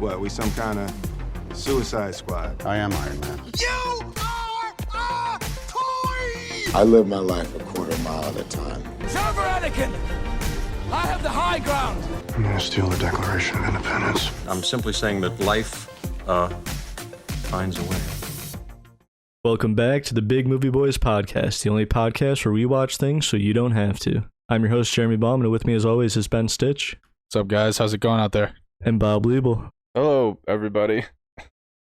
What, we some kind of Suicide Squad? I am Iron Man. You are a toy! I live my life a quarter mile at a time. Server Anakin! I have the high ground! I'm gonna steal the Declaration of Independence. I'm simply saying that life, finds a way. Welcome back to the Big Movie Boys podcast, the only podcast where we watch things so you don't have to. I'm your host, Jeremy Baum, and with me as always is Ben Stitch. What's up, guys? How's it going out there? And Bob Liebel. Hello, everybody.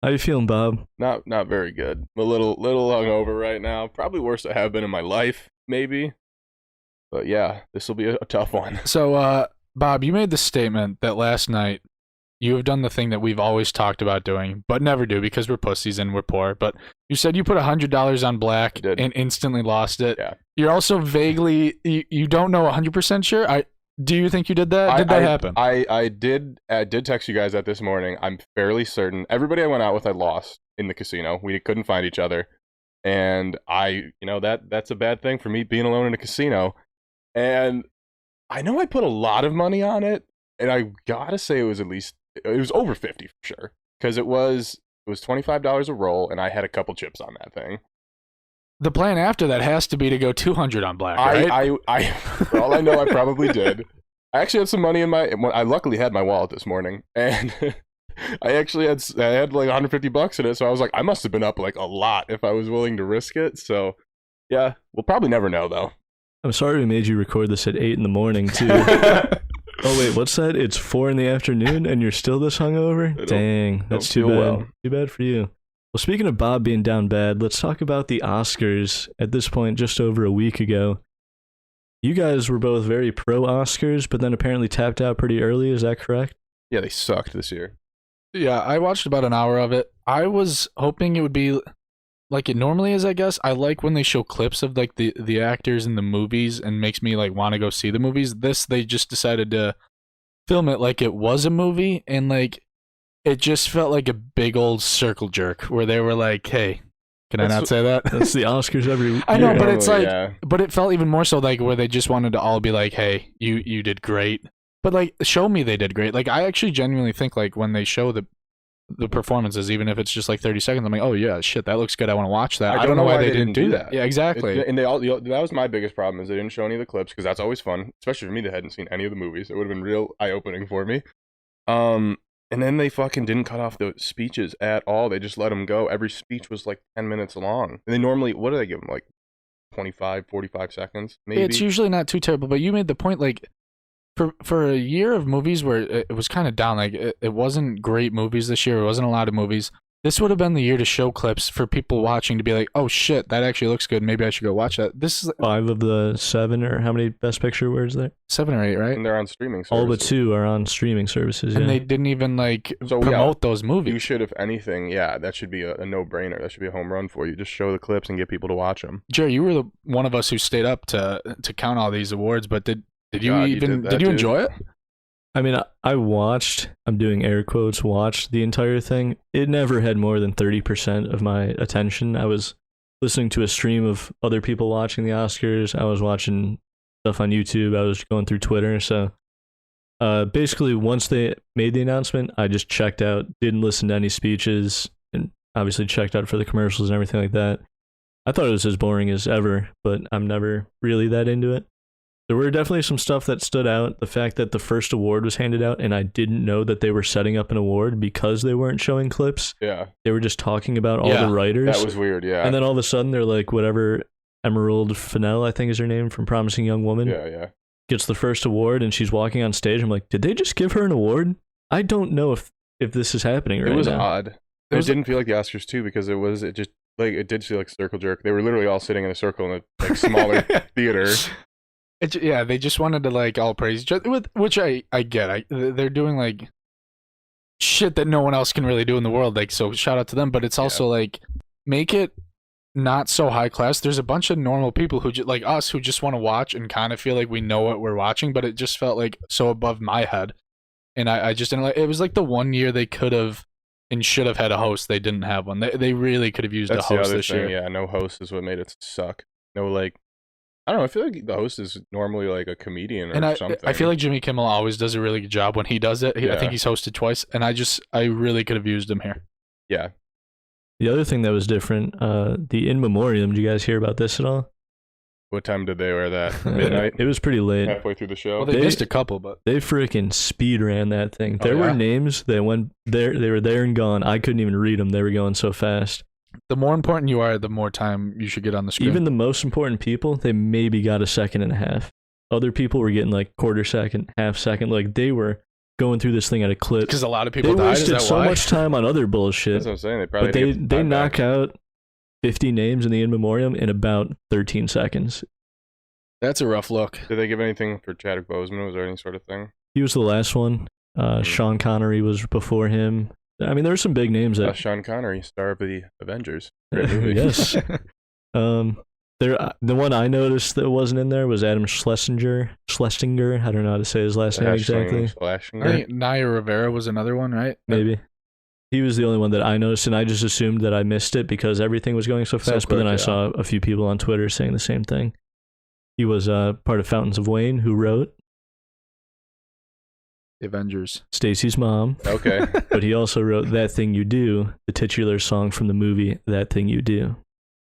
How you feeling, Bob? Not very good. I'm a little hungover right now. Probably worst I have been in my life, maybe. But yeah, this will be a tough one. So, Bob, you made the statement that last night you have done the thing that we've always talked about doing, but never do because we're pussies and we're poor. But you said you put $100 on black and instantly lost it. Yeah. You're also vaguely, you don't know 100% sure. Do you think you did that? Did that happen? I did text you guys that this morning. I'm fairly certain. Everybody I went out with, I lost in the casino. We couldn't find each other. And that's a bad thing for me being alone in a casino. And I know I put a lot of money on it. And I gotta say it was over 50 for sure. Because it was $25 a roll and I had a couple chips on that thing. The plan after that has to be to go 200 on black, right? I for all I know, I probably did. I actually had some money in I luckily had my wallet this morning, and I had like $150 in it, so I was like, I must have been up like a lot if I was willing to risk it. So, yeah, we'll probably never know though. I'm sorry we made you record this at 8 in the morning, too. Oh, wait, what's that? It's 4 in the afternoon, and you're still this hungover? Dang, that's too bad. Well. Too bad for you. Well, speaking of Bob being down bad, let's talk about the Oscars. At this point, just over a week ago, you guys were both very pro Oscars, but then apparently tapped out pretty early. Is that correct? Yeah, they sucked this year. Yeah, I watched about an hour of it. I was hoping it would be like it normally is, I guess. I like when they show clips of like the actors in the movies and makes me like want to go see the movies. They just decided to film it like it was a movie, and like it just felt like a big old circle jerk where they were like, hey, can I not say that? That's the Oscars every year. I know, but it's like, yeah. But it felt even more so like where they just wanted to all be like, hey, you did great. But like, show me they did great. Like, I actually genuinely think like when they show the performances, even if it's just like 30 seconds, I'm like, oh yeah, shit, that looks good. I want to watch that. I don't know why they didn't do that. Yeah, exactly. And that was my biggest problem is they didn't show any of the clips because that's always fun, especially for me that hadn't seen any of the movies. It would have been real eye-opening for me. And then they fucking didn't cut off the speeches at all. They just let them go. Every speech was like 10 minutes long. And they normally, what do they give them? Like 25, 45 seconds, maybe? It's usually not too terrible, but you made the point, like, for a year of movies where it was kind of down, like, it wasn't great movies this year. It wasn't a lot of movies. This would have been the year to show clips for people watching to be like, oh shit, that actually looks good. Maybe I should go watch that. This is 5 of the 7, or how many Best Picture awards there? 7 or 8, right? And they're on streaming services. All but 2 are on streaming services, and yeah. they didn't even like promote those movies. You should, if anything, yeah, that should be a no-brainer. That should be a home run for you. Just show the clips and get people to watch them. Jerry, you were one of us who stayed up to count all these awards, but did you enjoy it? I mean, I watched, I'm doing air quotes, watched the entire thing. It never had more than 30% of my attention. I was listening to a stream of other people watching the Oscars. I was watching stuff on YouTube. I was going through Twitter. So basically, once they made the announcement, I just checked out, didn't listen to any speeches, and obviously checked out for the commercials and everything like that. I thought it was as boring as ever, but I'm never really that into it. There were definitely some stuff that stood out. The fact that the first award was handed out and I didn't know that they were setting up an award because they weren't showing clips. Yeah. They were just talking about all the writers. That was weird, yeah. And then all of a sudden they're like, whatever, Emerald Fennell, I think is her name, from Promising Young Woman. Yeah. Gets the first award and she's walking on stage. I'm like, did they just give her an award? I don't know if this is happening right now. It was odd. It didn't feel like the Oscars too because it did feel like a circle jerk. They were literally all sitting in a circle in a smaller theater. Yeah, they just wanted to like all praise each other, which I get. They're doing like shit that no one else can really do in the world. Like, so shout out to them. But it's also like make it not so high class. There's a bunch of normal people who like us who just want to watch and kind of feel like we know what we're watching. But it just felt like so above my head, and I just didn't like. It was like the one year they could have and should have had a host. They didn't have one. They really could have used a host this year. Yeah, no host is what made it suck. No like. I don't know. I feel like the host is normally like a comedian or something. I feel like Jimmy Kimmel always does a really good job when he does it. I think he's hosted twice, and I really could have used him here. Yeah. The other thing that was different, the In Memoriam, did you guys hear about this at all? What time did they wear that? Midnight? It was pretty late. Halfway through the show? Well, they missed a couple, but... They freaking speed ran that thing. There were names that went there, they were there and gone. I couldn't even read them. They were going so fast. The more important you are, the more time you should get on the screen. Even the most important people, they maybe got a second and a half. Other people were getting like quarter second, half second. Like they were going through this thing at a clip. Because a lot of people they died. wasted so much time on other bullshit. That's what I'm saying. They probably but they knock out 50 names in the In Memoriam in about 13 seconds. That's a rough look. Did they give anything for Chadwick Boseman? Was there any sort of thing? He was the last one. Sean Connery was before him. I mean, there were some big names. Sean Connery, star of the Avengers. Great movie. Yes. The one I noticed that wasn't in there was Adam Schlesinger. I don't know how to say his last name exactly. I think Naya Rivera was another one, right? Maybe. He was the only one that I noticed, and I just assumed that I missed it because everything was going so fast. But then I saw a few people on Twitter saying the same thing. He was part of Fountains of Wayne, who wrote The Avengers. Stacy's mom. Okay. But he also wrote That Thing You Do, the titular song from the movie That Thing You Do.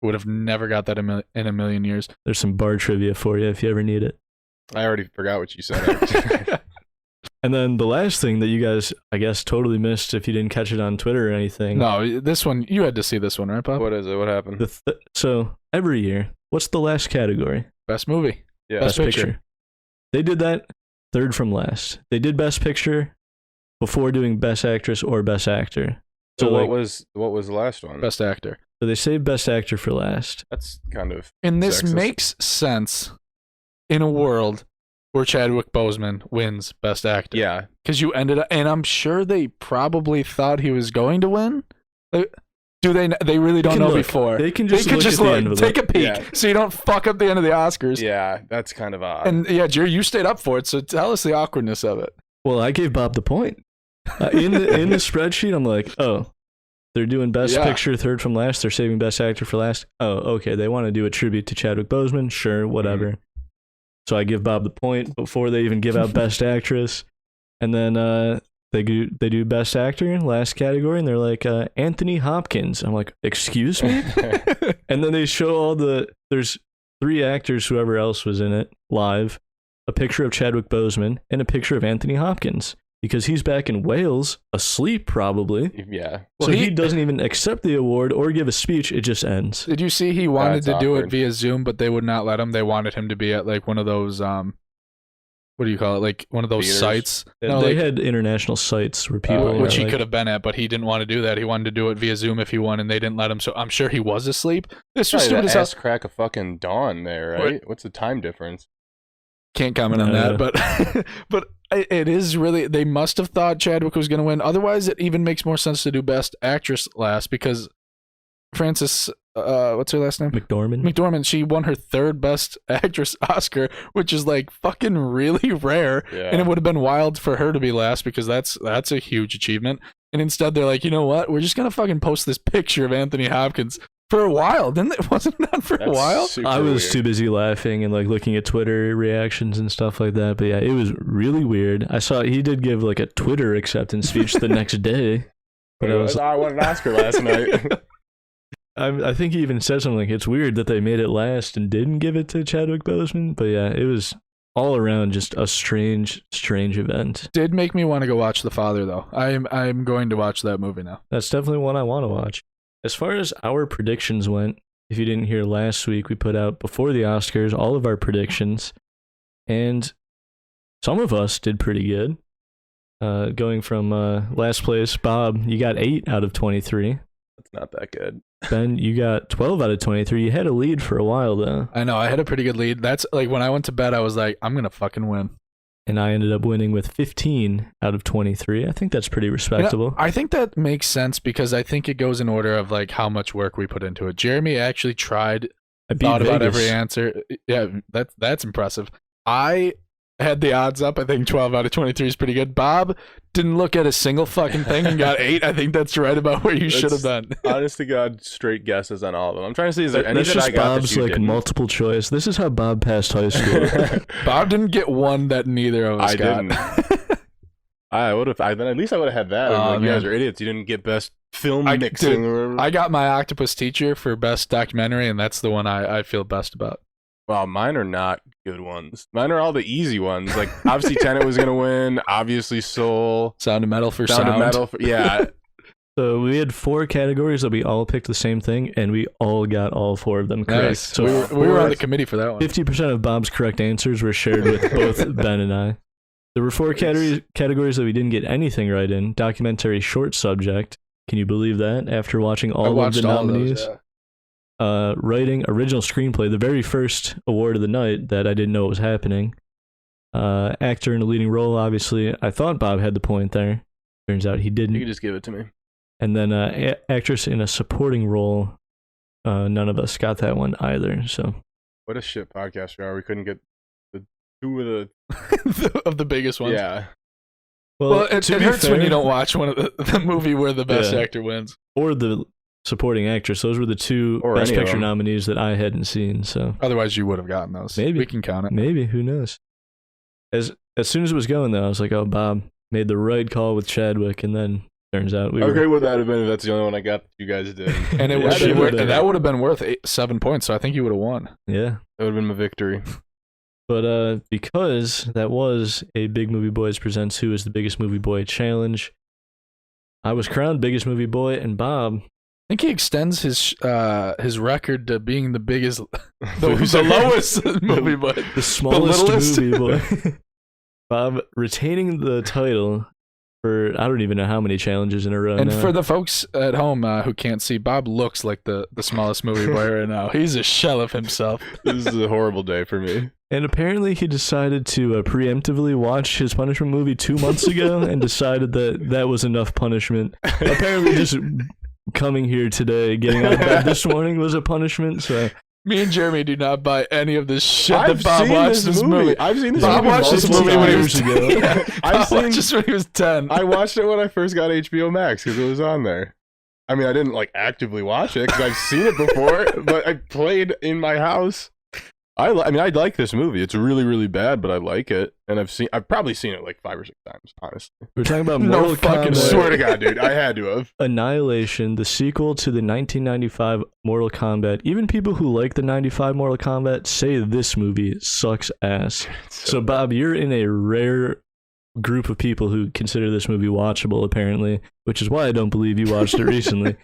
Would have never got that in a million years. There's some bar trivia for you if you ever need it. I already forgot what you said. And then the last thing that you guys, I guess, totally missed if you didn't catch it on Twitter or anything. No, this one, you had to see this one, right, Bob? What is it? What happened? So every year, what's the last category? Best movie. Yeah. Best picture. They did that third from last. They did Best Picture before doing Best Actress or Best Actor. So what was the last one? Best Actor. So they saved Best Actor for last. That's kind of And this sexist. makes sense in a world where Chadwick Boseman wins Best Actor. Yeah. Because you ended up, and I'm sure they probably thought he was going to win. Do they? They really don't know before. They can just look, take a peek, so you don't fuck up the end of the Oscars. Yeah, that's kind of odd. And yeah, Jerry, you stayed up for it, so tell us the awkwardness of it. Well, I gave Bob the point. In the spreadsheet, I'm like, oh, they're doing Best Picture third from last. They're saving Best Actor for last. Oh, okay. They want to do a tribute to Chadwick Boseman. Sure, whatever. So I give Bob the point before they even give out Best Actress. And then they do Best Actor, last category, and they're like, Anthony Hopkins. I'm like, excuse me? And then they show there's 3 actors, whoever else was in it, live, a picture of Chadwick Boseman, and a picture of Anthony Hopkins. Because he's back in Wales, asleep probably. Yeah. So he doesn't even accept the award or give a speech. It just ends. Did you see he wanted That's to do it awkward. via Zoom, but they would not let him? They wanted him to be at like one of those, what do you call it? Like one of those Theaters? sites. They had international sites where people... which he could have been at, but he didn't want to do that. He wanted to do it via Zoom if he won, and they didn't let him. So I'm sure he was asleep. This was stupid as hell. Ass crack of fucking dawn there, right? What's the time difference? Can't comment on that, but it is really, they must have thought Chadwick was going to win. Otherwise, it even makes more sense to do Best Actress last, because Frances, what's her last name? McDormand. She won her 3rd Best Actress Oscar, which is like fucking really rare, and it would have been wild for her to be last because that's a huge achievement. And instead, they're like, you know what? We're just gonna fucking post this picture of Anthony Hopkins. For a while, didn't it? Wasn't that for a while? I was too busy laughing and like looking at Twitter reactions and stuff like that. But yeah, it was really weird. I saw he did give like a Twitter acceptance speech the next day. But I won an Oscar last night. I think he even said something like, it's weird that they made it last and didn't give it to Chadwick Boseman. But yeah, it was all around just a strange event. Did make me want to go watch The Father, though. I'm going to watch that movie now. That's definitely one I want to watch. As far as our predictions went, if you didn't hear last week, we put out before the Oscars all of our predictions, and some of us did pretty good. Going from last place, Bob, you got 8 out of 23. That's not that good. Ben, you got 12 out of 23. You had a lead for a while, though. I know, I had a pretty good lead. That's like when I went to bed, I was like, I'm going to fucking win. And I ended up winning with 15 out of 23. I think that's pretty respectable. I think that makes sense because I think it goes in order of like how much work we put into it. Jeremy actually thought about every answer. Yeah, that's impressive. I I had the odds up. I think 12 out of 23 is pretty good. Bob didn't look at a single fucking thing and got 8. I think that's right about where you should have been. Honest to God, straight guesses on all of them. I'm trying to see, is there any That's that I just got Bob's that you like didn't? multiple choice. This is how Bob passed high school. Bob didn't get one that neither of us I got. didn't. I would have. Then at least I would have had that. Oh, Like, you guys man. are idiots. You didn't get best film I- mixing. dude, or whatever. I got my Octopus Teacher for best documentary, and that's the one I feel best about. Well, mine are not good ones. Mine are all the easy ones. Like, obviously, Tenet was going to win. Obviously, Soul. Sound of Metal for Sound sound. of Metal. Yeah. So we had 4 categories that we all picked the same thing, and we all got all 4 of them correct. Nice. So we were on the committee for that one. 50% of Bob's correct answers were shared with both Ben and I. There were 4 categories that we didn't get anything right in. Documentary short subject. Can you believe that? After watching I all of watched the all of nominees. those, yeah. Writing original screenplay, the very first award of the night that I didn't know was happening. Actor in a leading role, obviously. I thought Bob had the point there. Turns out he You didn't. can just give it to me. And then actress in a supporting role, none of us got that one either. So What a shit podcast we are. We couldn't get the 2 of the. of the biggest ones. Yeah. Well, it to be hurts when fair- you don't watch one of the movie where the best Yeah. actor wins. or the supporting actress. Those were the 2 Or best any of picture them. nominees that I hadn't seen. So Otherwise, you would have gotten those. Maybe. We can count it. maybe, who knows? As soon as it was going though, I was like, oh, Bob made the right call with Chadwick, and then turns out we How were. great would that have been if that's the only one I got that you guys did? And it Yeah, would that be would've- that would have been worth 7 points. So I think you would have won. Yeah. That would have been my victory. But because that was a Big Movie Boys Presents Who is the Biggest Movie Boy challenge, I was crowned Biggest Movie Boy, and Bob, I think he extends his record to being the biggest, the lowest movie, but the smallest littlest. movie boy. Bob retaining the title for I don't even know how many challenges in a row and now. for the folks at home who can't see, Bob looks like the smallest movie boy right now. He's a shell of himself. This is a horrible day for me. And apparently he decided to preemptively watch his punishment movie 2 months ago and decided that that was enough punishment. Apparently just coming here today, getting out of bed this morning was a punishment. So Me and Jeremy do not buy any of this shit I've that Bob seen watched this movie. I've seen this Bob movie watched this multiple movie when he was times. 10. ago. I've Bob seen- watched this when he was 10. I watched it when I first got HBO Max because it was on there. I mean, I didn't like actively watch it because I've seen it before, but I played in my house. I mean, I like this movie. It's really, really bad, but I like it, and I've probably seen it like 5 or 6 times, honestly. we're talking about No Mortal fucking Kombat. way. Swear to God, dude, I had to have. Annihilation, the sequel to the 1995 Mortal Kombat. Even people who like the 95 Mortal Kombat say this movie sucks ass. So Bob, you're in a rare group of people who consider this movie watchable, apparently, which is why I don't believe you watched it recently.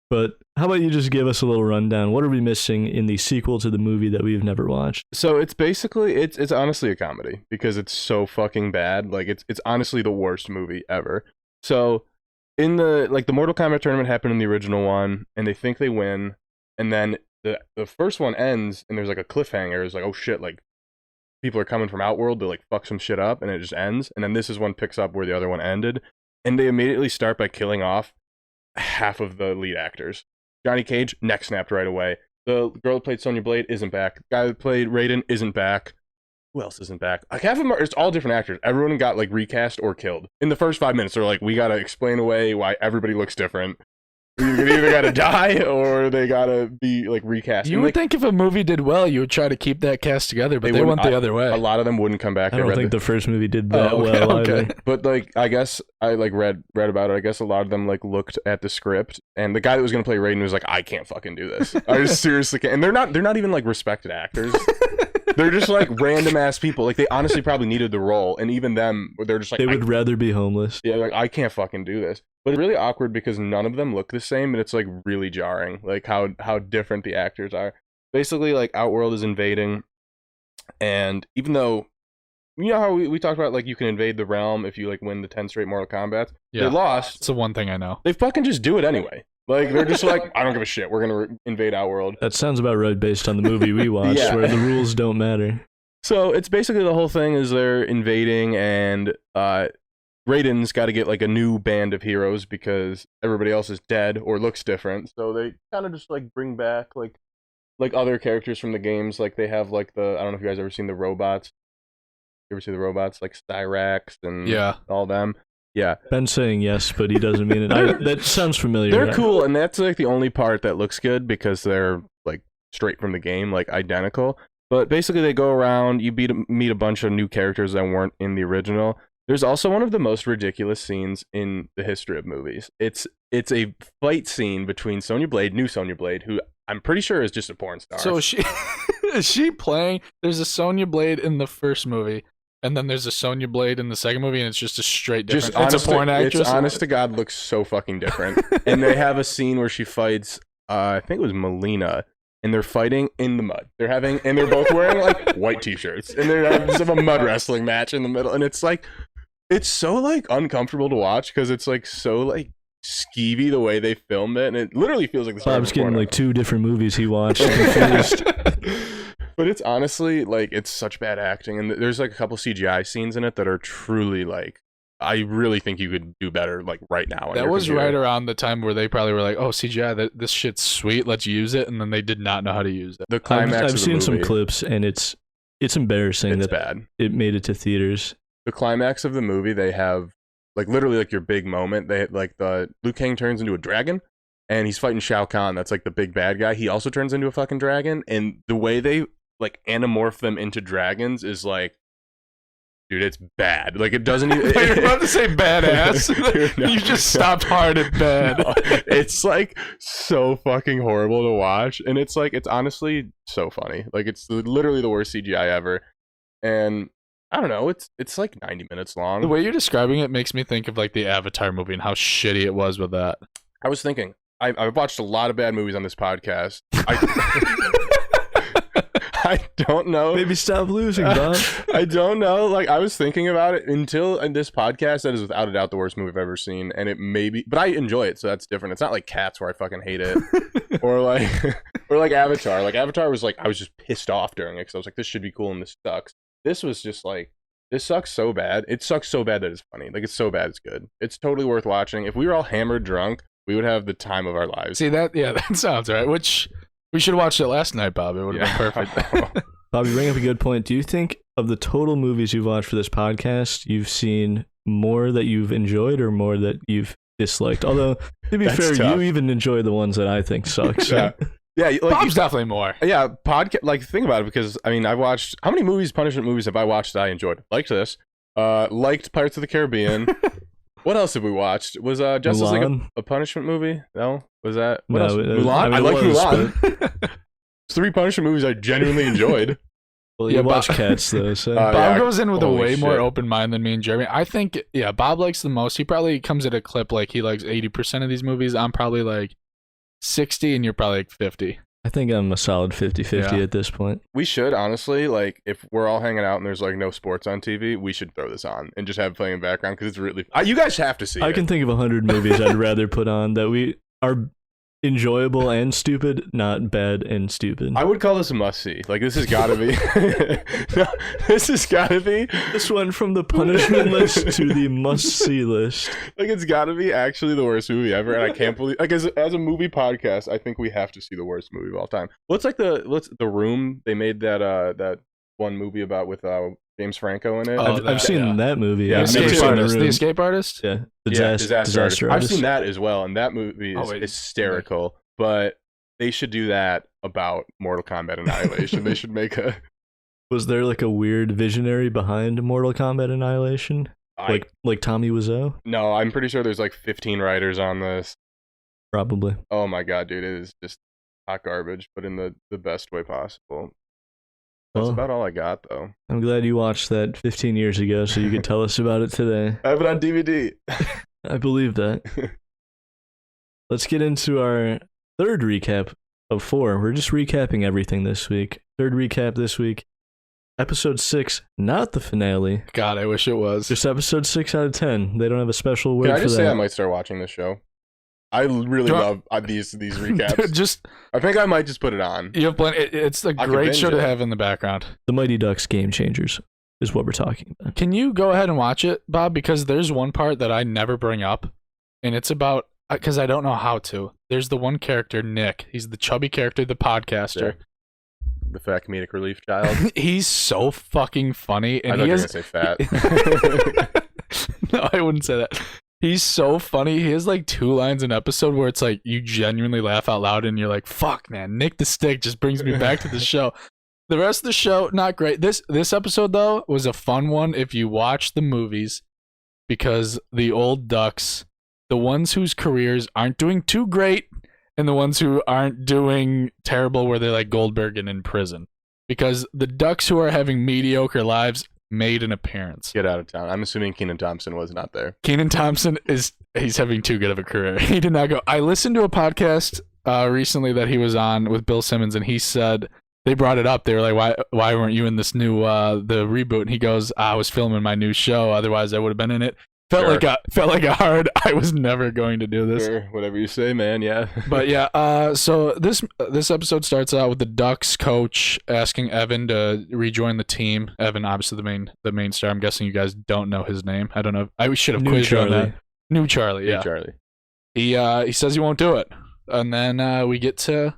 But how about you just give us a little rundown? What are we missing in the sequel to the movie that we've never watched? So it's basically it's honestly a comedy because it's so fucking bad. Like it's honestly the worst movie ever. So in the Mortal Kombat tournament happened in the original one, and they think they win, and then the first one ends, and there's like a cliffhanger. It's like, oh shit, like people are coming from Outworld to like fuck some shit up, and it just ends. And then this is one picks up where the other one ended, and they immediately start by killing off half of the lead actors. Johnny Cage, neck snapped right away. The girl that played Sonya Blade isn't back. The guy that played Raiden isn't back. Who else isn't back? Like half of them it's all different actors. Everyone got like recast or killed. In the first 5 minutes, they're like, we gotta explain away why everybody looks different. You either gotta die or they gotta be like recast. You And, would like, think if a movie did well, you would try to keep that cast together, but they wouldn't- went the other way. a lot of them wouldn't come back. I They don't read think the first movie did that okay, well okay. either. But like, I guess I like read about it. I guess a lot of them like looked at the script, and the guy that was gonna play Raiden was like, I can't fucking do this. I just seriously can't. And they're not even like respected actors. They're just like random ass people. Like they honestly probably needed the role, and even them, they're just like, They would rather be homeless. yeah, like I can't fucking do this. But it's really awkward because none of them look the same, and it's like really jarring, like how different the actors are. Basically, like Outworld is invading, and even though you know how we talked about like you can invade the realm if you like win the 10 straight Mortal Kombat, Yeah. they lost. It's the one thing I know. They fucking just do it anyway. Like they're just like, I don't give a shit. We're gonna invade Outworld. That sounds about right based on the movie we watched, Yeah. where the rules don't matter. So it's basically the whole thing is they're invading, and Raiden's got to get like a new band of heroes because everybody else is dead or looks different. So they kind of just like bring back like other characters from the games. Like they have like I don't know if you guys ever seen the robots. You ever see the robots like Styrax and Yeah. all them? Yeah, Ben's saying yes, but he doesn't mean it. That sounds familiar. they're cool, and that's like the only part that looks good because they're like straight from the game, like identical. But basically, they go around. You meet a bunch of new characters that weren't in the original. There's also one of the most ridiculous scenes in the history of movies. It's a fight scene between new Sonya Blade, who I'm pretty sure is just a porn star. So is she playing? There's a Sonya Blade in the first movie, and then there's a Sonya Blade in the second movie, and it's just a straight different. It's a porn actress. It's honest to God looks so fucking different. And they have a scene where she fights, I think it was Melina, and they're fighting in the mud. And they're both wearing like white t-shirts, and they're having a mud wrestling match in the middle, and it's so like uncomfortable to watch because it's like so like skeevy the way they filmed it, and it literally feels like the start Bob's of a porno. getting like 2 different movies he watched. Confused. But it's honestly like it's such bad acting, and there's like a couple CGI scenes in it that are truly like I really think you could do better like right now. That was right around the time where they probably were like, "Oh, CGI, this shit's sweet, let's use it," and then they did not know how to use it. The climax. I've of the seen some movie, clips, and it's embarrassing It's that bad. it made it to theaters. The climax of the movie, they have like literally like your big moment. They like the Liu Kang turns into a dragon, and he's fighting Shao Kahn. That's like the big bad guy. He also turns into a fucking dragon, and the way they like anamorph them into dragons is like, dude, it's bad. Like it doesn't even. You're about to say badass. Dude, no, You just stopped hard at bad. no. It's like so fucking horrible to watch, and it's honestly so funny. Like it's literally the worst CGI ever, and I don't know. It's like 90 minutes long. The way you're describing it makes me think of like the Avatar movie and how shitty it was with that. I was thinking, I've watched a lot of bad movies on this podcast. I don't know. Maybe stop losing, Bob. I don't know. Like I was thinking about it until in this podcast. That is without a doubt the worst movie I've ever seen, and it may be, but I enjoy it, so that's different. It's not like Cats where I fucking hate it, or like Avatar. Like Avatar was like I was just pissed off during it because I was like, this should be cool and this sucks. This was just like this sucks so bad. It sucks so bad that it's funny. Like it's so bad it's good. It's totally worth watching. If we were all hammered drunk, we would have the time of our lives. See that? Yeah, that sounds right. Which we should have watched it last night, Bob. It would have been perfect. Bob, you bring up a good point. Do you think of the total movies you've watched for this podcast, you've seen more that you've enjoyed or more that you've disliked? Although, to be That's fair, tough. you even enjoy the ones that I think suck. So. Yeah, like, Bob's definitely more. yeah, podcast. Like, think about it because I mean, I've watched how many punishment movies have I watched that I enjoyed? Liked this. Liked Pirates of the Caribbean. What else have we watched? Was Justice League a punishment movie? No, was that? What No, else? it- Mulan. I I, mean, it like was, Mulan. 3 punishment movies I genuinely enjoyed. Well, Yeah, you Bob- watch Cats, though. So. Bob yeah, goes in with a holy way more shit. open mind than me and Jeremy. I think, yeah, Bob likes the most. He probably comes at a clip like he likes 80% of these movies. I'm probably like 60, and you're probably like 50. I think I'm a solid 50-50 Yeah. at this point. We should honestly, like, if we're all hanging out and there's like no sports on TV, we should throw this on and just have it playing in the background because it's really. You guys have to see I it. can think of 100 movies I'd rather put on that we are enjoyable and stupid, not bad and stupid. I would call this a must see. Like this has got to be. No, this has got to be. This went from the punishment list to the must-see list. Like it's got to be actually the worst movie ever, and I can't believe. Like as a movie podcast, I think we have to see the worst movie of all time. What's the Room? They made that one movie about with James Franco in it. Oh, I've seen that movie. Yeah, I've The never escape seen artist. The The Room. escape artist? Yeah, Disaster Artist. I've Artist. seen that as well, and that movie is Oh, wait. hysterical. But they should do that about Mortal Kombat Annihilation. They should make a Was there like a weird visionary behind Mortal Kombat Annihilation? Like Tommy Wiseau? No, I'm pretty sure there's like 15 writers on this. Probably. Oh my god, dude, it is just hot garbage, but in the best way possible. That's Well, about all I got, though. I'm glad you watched that 15 years ago so you could tell us about it today. I have it on DVD. I believe that. Let's get into our third recap of 4. We're just recapping everything this week. Third recap this week. Episode 6, not the finale. God, I wish it was. Just episode 6 out of 10. They don't have a special word Can I for just that. say I might start watching this show? I really Do I- love these recaps. Dude, just I think I might just put it on. you have plenty. It's a I can great binge show to it. have in the background. The Mighty Ducks Game Changers is what we're talking about. Can you go ahead and watch it, Bob? Because there's one part that I never bring up, and it's about because I don't know how to. There's the one character, Nick. He's the chubby character, the podcaster. the fat comedic relief child. He's so fucking funny, and I thought he you were has. gonna say fat. No, I wouldn't say that. He's so funny. He has like 2 lines an episode where it's like you genuinely laugh out loud, and you're like, "Fuck, man, Nick the Stick just brings me back to the show." The rest of the show, not great. This episode though was a fun one if you watch the movies, because the old Ducks, the ones whose careers aren't doing too great, and the ones who aren't doing terrible, where they're like Goldberg and in prison, because the Ducks who are having mediocre lives made an appearance. Get out of town. I'm assuming Kenan Thompson was not there. Kenan Thompson he's having too good of a career. He did not go. I listened to a podcast recently that he was on with Bill Simmons, and he said they brought it up. They were like, why weren't you in this new the reboot? And he goes, I was filming my new show, otherwise I would have been in it. Felt like a hard. I was never going to do this. Sure, whatever you say, man. Yeah. But yeah, so this episode starts out with the Ducks coach asking Evan to rejoin the team. Evan, obviously the main star. I'm guessing you guys don't know his name. I don't know. I should have quizzed you on that. New Charlie. Yeah. Hey, Charlie. He says he won't do it, and then we get to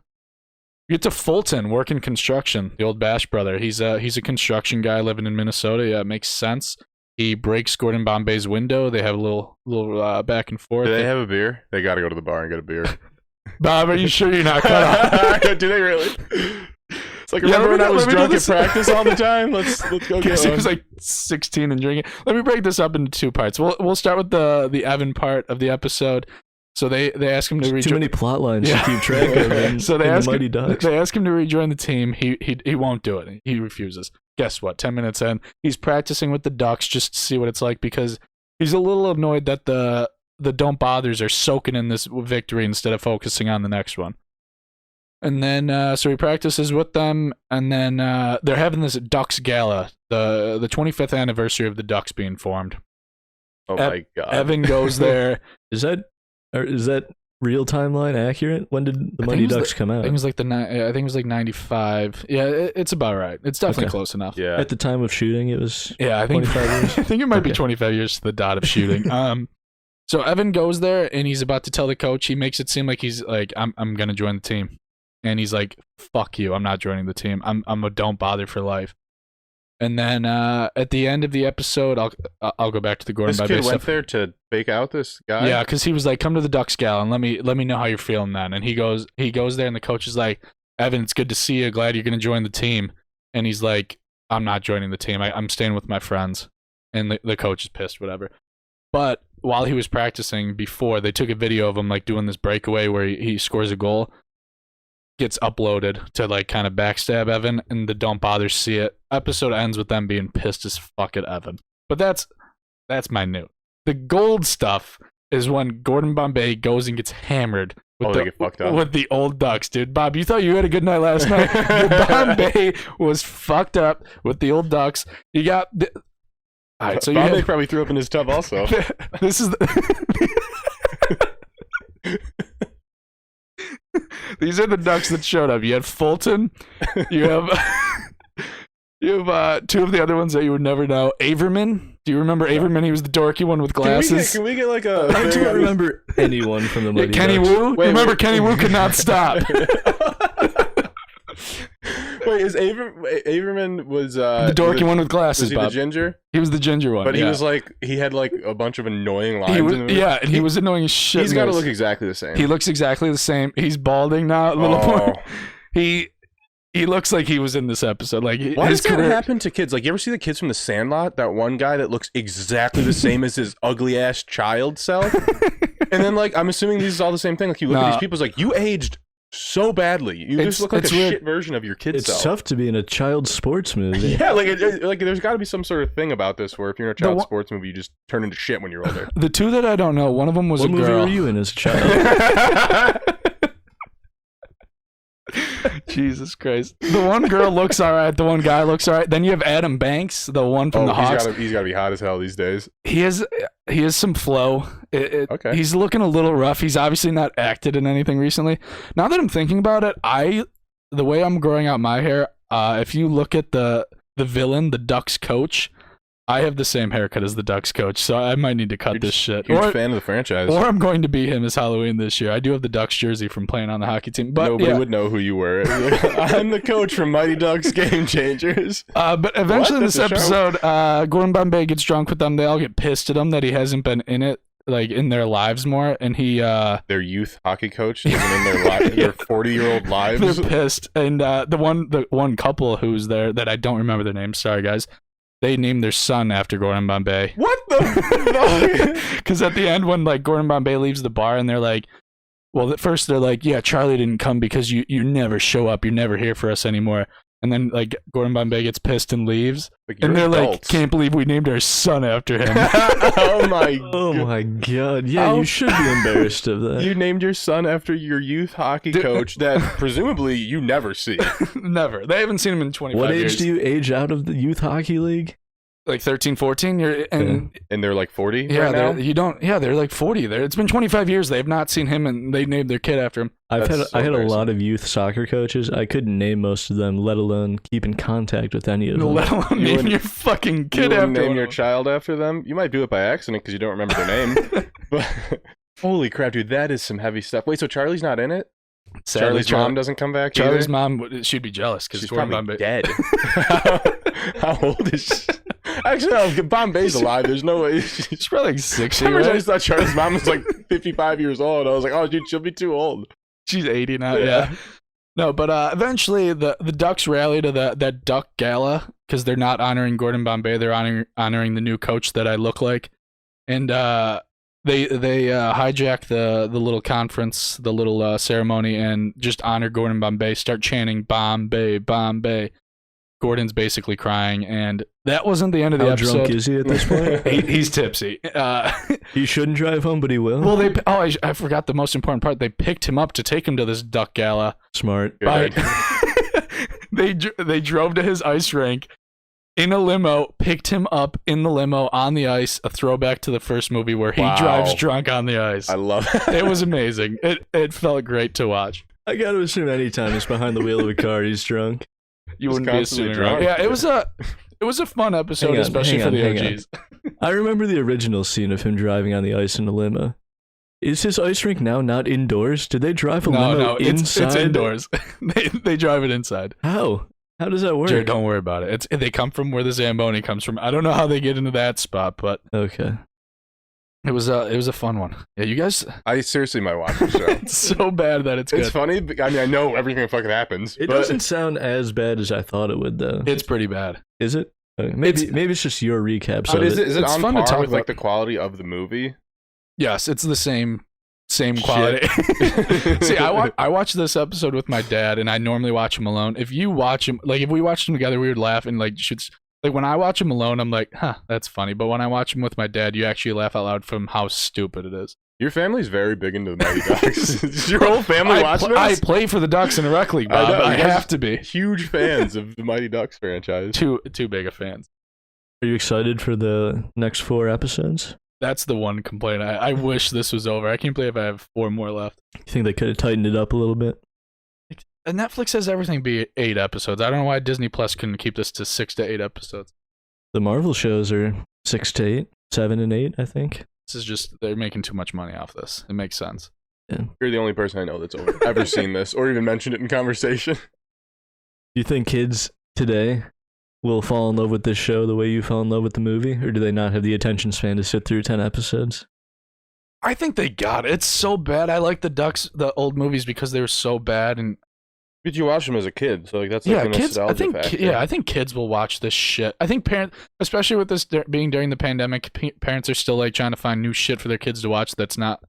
Fulton working construction. The old Bash brother. He's a construction guy living in Minnesota. Yeah, it makes sense. He breaks Gordon Bombay's window. They have a little back and forth. Do they have a beer? They got to go to the bar and get a beer. Bob, are you sure you're not cut off? Do they really? It's like, remember when I was drunk at practice all the time? Let's go get He one. was like 16 and drinking. Let me break this up into 2 parts. We'll start with the Evan part of the episode. So they ask him to rejoin. Too many plot lines to keep track of. So they in ask the Mighty him, Ducks. they ask him to rejoin the team. He won't do it. He refuses. Guess what? 10 minutes in, he's practicing with the Ducks just to see what it's like, because he's a little annoyed that the Don't Bothers are soaking in this victory instead of focusing on the next one. And then so he practices with them, and then they're having this Ducks gala, the 25th anniversary of the Ducks being formed. Oh my god. Evan goes there. Is that real timeline accurate? When did the Mighty Ducks come out? I think it was like 95. Yeah, it's about right. It's definitely close enough. Yeah. At the time of shooting, it was I think 25 years. I think it might be Okay. 25 years to the dot of shooting. So Evan goes there, and he's about to tell the coach. He makes it seem like he's like, I'm gonna join the team, and he's like, fuck you, I'm not joining the team. I'm a Don't Bother for life. And then at the end of the episode, I'll go back to the Gordon This Bombay kid went stuff. there to fake out this guy? Yeah, because he was like, come to the Ducks gala and let me know how you're feeling then. And he goes there, and the coach is like, Evan, it's good to see you. Glad you're gonna join the team. And he's like, I'm not joining the team. I'm staying with my friends. And the coach is pissed, whatever. But while he was practicing before, they took a video of him like doing this breakaway where he scores a goal, gets uploaded to like kind of backstab Evan, and the Don't Bother see it. Episode ends with them being pissed as fuck at Evan. But that's minute. The gold stuff is when Gordon Bombay goes and gets hammered They get fucked up. with the old Ducks, dude. Bob, you thought you had a good night last night. Bombay was fucked up with the old Ducks. You got all right, so you Bombay have, probably threw up in his tub also. this is these are the Ducks that showed up. You had Fulton. You have 2 of the other ones that you would never know. Averman. Do you remember Averman? He was the dorky one with glasses. Can we get like a... I don't remember anyone from the Mighty Kenny Ducks. Wu. Remember Kenny Wu could not stop. Wait, is Averman was... The dorky one with glasses, Was he Bob. the ginger? He was the ginger one. But he yeah. was like... He had like a bunch of annoying lines He was, in it. yeah, and he was annoying as shit. He's in got to those. look exactly the same. He looks exactly the same. He's balding now. A little more. He looks like he was in this episode. Like Why his does that career. happen to kids? Like, you ever see the kids from The Sandlot? That one guy that looks exactly the same as his ugly ass child self. And then, like, I'm assuming these is all the same thing. Like, you look at these people, it's like, you aged so badly. You just look like a weird. shit version of your kid It's self. tough to be in a child sports movie. Yeah, like there's got to be some sort of thing about this where if you're in a child sports movie, you just turn into shit when you're older. The 2 that I don't know, one of them was What a movie girl. were you in as a child? Jesus Christ. The one girl looks all right. The one guy looks all right. Then you have Adam Banks, the one from the Hawks. He's got to be hot as hell these days. He has some flow. Okay. He's looking a little rough. He's obviously not acted in anything recently. Now that I'm thinking about it, the way I'm growing out my hair, if you look at the villain, the Ducks coach, I have the same haircut as the Ducks coach, so I might need to cut this shit. Huge fan of the franchise. Or I'm going to be him as Halloween this year. I do have the Ducks jersey from playing on the hockey team. But Nobody would know who you were. I'm the coach from Mighty Ducks Game Changers. But eventually in this That's a show? episode, Gordon Bombay gets drunk with them. They all get pissed at him that he hasn't been in it, like in their lives more. And he, their youth hockey coach isn't in their 40-year-old lives. they're pissed. And the one couple who's there that I don't remember their names. Sorry, guys. They named their son after Gordon Bombay. What the fuck? Because at the end, when like Gordon Bombay leaves the bar, and they're like, well, at first they're like, yeah, Charlie didn't come because you never show up. You're never here for us anymore. And then like Gordon Bombay gets pissed and leaves. Like, And they're like, adults. can't believe we named our son after him. Oh my Oh god. my god. Yeah, How- you should be embarrassed of that. You named your son after your youth hockey coach that presumably you never see. Never. They haven't seen him in 25 What age years. do you age out of the youth hockey league? Like 13, 14? And they're like 40 yeah, right now? they're like 40. It's been 25 years. They have not seen him, and they named their kid after him. I had so a embarrassing. lot of youth soccer coaches. I couldn't name most of them, let alone keep in contact with any of them. Let alone name wouldn't- your fucking You kid wouldn't after name one your of them. child after them. You might do it by accident because you don't remember their name. But holy crap, dude, that is some heavy stuff. Wait, so Charlie's not in it? Sadly, Charlie's mom doesn't come back Charlie's either? mom, she'd be jealous because She's Gordon probably Bombay. dead. How old is she? Actually, no, Bombay's alive. There's no way. She's probably like 60, I right? always thought Charlie's mom was like 55 years old. I was like, oh, dude, she'll be too old. She's 80 now, yeah. No, but eventually the Ducks rally to that Duck Gala because they're not honoring Gordon Bombay. They're honoring the new coach that I look like. And they hijack the little conference, the little ceremony, and just honor Gordon Bombay. Start chanting Bombay, Bombay. Gordon's basically crying, and that wasn't the end of the How episode. drunk is he at this point? He's tipsy. He shouldn't drive home, but he will. Well, I forgot the most important part. They picked him up to take him to this Duck Gala. Smart. Good. They drove to his ice rink in a limo, picked him up in the limo on the ice. A throwback to the first movie where he Wow. drives drunk on the ice. I love It was amazing. It felt great to watch. I gotta assume anytime he's behind the wheel of a car, he's drunk. You Just wouldn't be constantly assuming, right? drunk. Yeah, it was a fun episode, Hang on, especially hang for on, the hang on. OGs. I remember the original scene of him driving on the ice in a limo. Is his ice rink now not indoors? Did they drive a limo No, it's inside? indoors. they drive it inside. How? How does that work? Jared, don't worry about it. They come from where the Zamboni comes from. I don't know how they get into that spot, but Okay. it was a fun one. Yeah, you guys. I seriously might watch the show. It's so bad that it's It's good. funny. I mean, I know everything that fucking happens. It but doesn't sound as bad as I thought it would, though. It's pretty bad. Is it? Maybe it's just your recap. But is it It's on fun to par talk with like about. the quality of the movie? Yes, it's the same quality. See, I watched this episode with my dad, and I normally watch him alone. If you watch him, like if we watched him together, we would laugh and like like when I watch him alone, I'm like, huh, that's funny. But when I watch him with my dad, you actually laugh out loud from how stupid it is. Your family's very big into the Mighty Ducks. Is your whole family watching I this? play for the Ducks in a rec league, Bob. know, I you guys- have to be. Huge fans of the Mighty Ducks franchise. Too big of fans. Are you excited for the next 4 episodes? That's the one complaint. I wish this was over. I can't believe I have 4 more left. You think they could have tightened it up a little bit? And Netflix has everything be 8 episodes. I don't know why Disney Plus couldn't keep this to 6 to 8 episodes. The Marvel shows are 6 to 8, 7 and 8, I think. This is just, they're making too much money off this. It makes sense. You're the only person I know that's ever seen this or even mentioned it in conversation. Do you think kids today will fall in love with this show the way you fell in love with the movie, or do they not have the attention span to sit through 10 episodes? I think they got it. It's so bad. I like the old movies because they were so bad. And But you watched them as a kid, so like that's like yeah, a kids. I nostalgia think factor. I think kids will watch this shit. I think parents, especially with this being during the pandemic, parents are still like trying to find new shit for their kids to watch that's not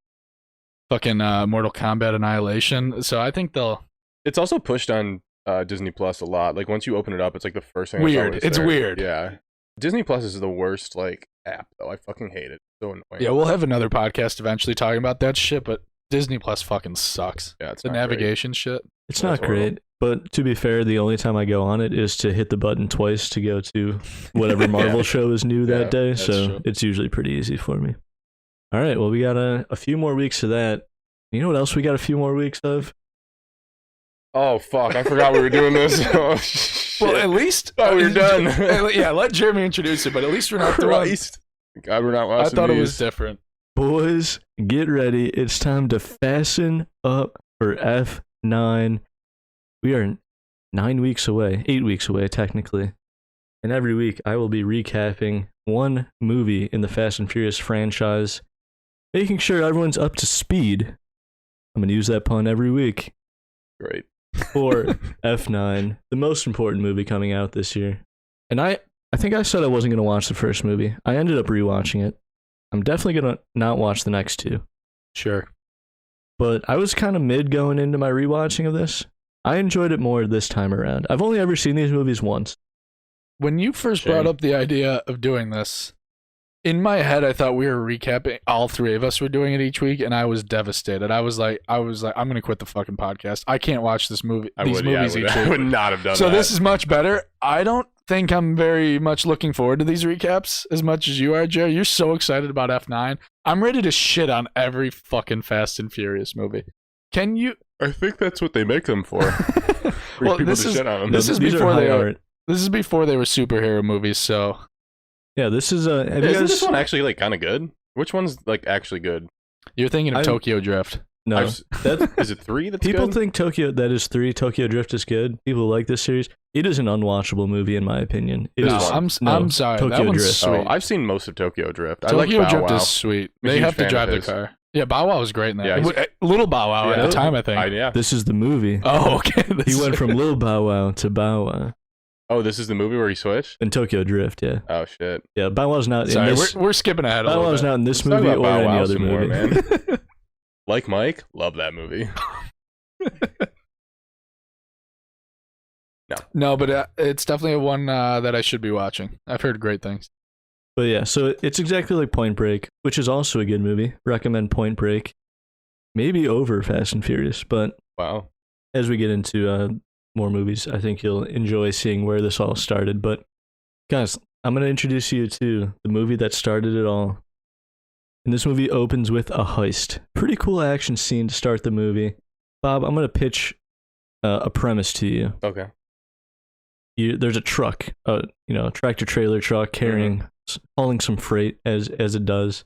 fucking Mortal Kombat Annihilation. So I think they'll. It's also pushed on Disney Plus a lot. Like once you open it up, it's like the first thing. I saw Weird. was It's there. weird. Yeah. Disney Plus is the worst like app though. I fucking hate it. It's so annoying. Yeah, we'll have another podcast eventually talking about that shit, but Disney Plus fucking sucks. Yeah, it's The not great. navigation shit. It's That's not horrible. great, but to be fair, the only time I go on it is to hit the button twice to go to whatever Marvel show is new Yeah, that day, that's so true. it's usually pretty easy for me. All right, well, we got a few more weeks of that. You know what else we got a few more weeks of? Oh fuck! I forgot we were doing this. Oh, shit. Well, at least we're done. Yeah, let Jeremy introduce it, but at least we're not doing. Christ. God, we're not watching I thought it was these. different. Boys, get ready. It's time to fasten up for F9. We are 9 weeks away, 8 weeks away, technically. And every week I will be recapping one movie in the Fast and Furious franchise, making sure everyone's up to speed. I'm going to use that pun every week. Great. For F9, the most important movie coming out this year. And I think I said I wasn't going to watch the first movie. I ended up rewatching it. I'm definitely going to not watch the next two. Sure. But I was kind of mid going into my rewatching of this. I enjoyed it more this time around. I've only ever seen these movies once. When you first brought up the idea of doing this, in my head, I thought we were recapping. All three of us were doing it each week, and I was devastated. I was like, I'm gonna quit the fucking podcast. I can't watch this movie. Movies each week. I would not have done that. So this is much better. I don't think I'm very much looking forward to these recaps as much as you are, Jerry. You're so excited about F9. I'm ready to shit on every fucking Fast and Furious movie. Can you? I think that's what they make them for. Well, People to shit on them. this is These are before high they art. This is before they were superhero movies. So Yeah, this is a. Have you Isn't guys? this one actually like kind of good? Which one's like actually good? you're thinking of Tokyo Drift. No, that Is it 3 that's people good? think that is 3. Tokyo Drift is good. People like this series. It is an unwatchable movie in my opinion. It No, is. I'm sorry. Tokyo that one's Drift. sweet. Oh, I've seen most of Tokyo Drift. I like Tokyo Bow Drift Wow. is sweet. I'm a They huge have to fan drive of the his. car. Yeah, Bow Wow was great in that. Yeah, he's- Little Bow Wow at Yeah. the time, I think. Yeah. This is the movie. Oh, okay. He went from Lil Bow Wow to Bow Wow Oh, this is the movie where he switched? in Tokyo Drift. Yeah, Oh, shit. yeah. Bow Wow's not Sorry, in this. we're skipping ahead a Bow little Wow's bit. not in this Let's talk movie about or Bow any Wow other some more, movie. man. Like Mike? Love that movie. No, but it's definitely one that I should be watching. I've heard great things. But yeah, so it's exactly like Point Break, which is also a good movie. Recommend Point Break. Maybe over Fast and Furious, but Wow. as we get into more movies, I think you'll enjoy seeing where this all started. But guys, I'm going to introduce you to the movie that started it all. And this movie opens with a heist. Pretty cool action scene to start the movie. Bob, I'm going to pitch a premise to you. Okay. There's a truck, a tractor trailer truck carrying, hauling some freight as it does.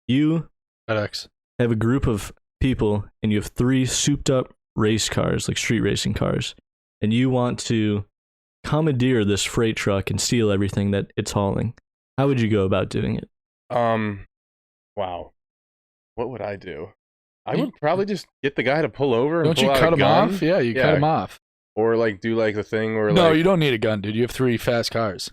You FedEx. have a group of people, and you have 3 souped up race cars, like street racing cars, and you want to commandeer this freight truck and steal everything that it's hauling. How would you go about doing it? Wow. What would I do? I would probably just get the guy to pull over and Don't pull you out cut a him gun. off? Yeah, you cut him off. Or like do like the thing where No, like you don't need a gun, dude. You have 3 fast cars.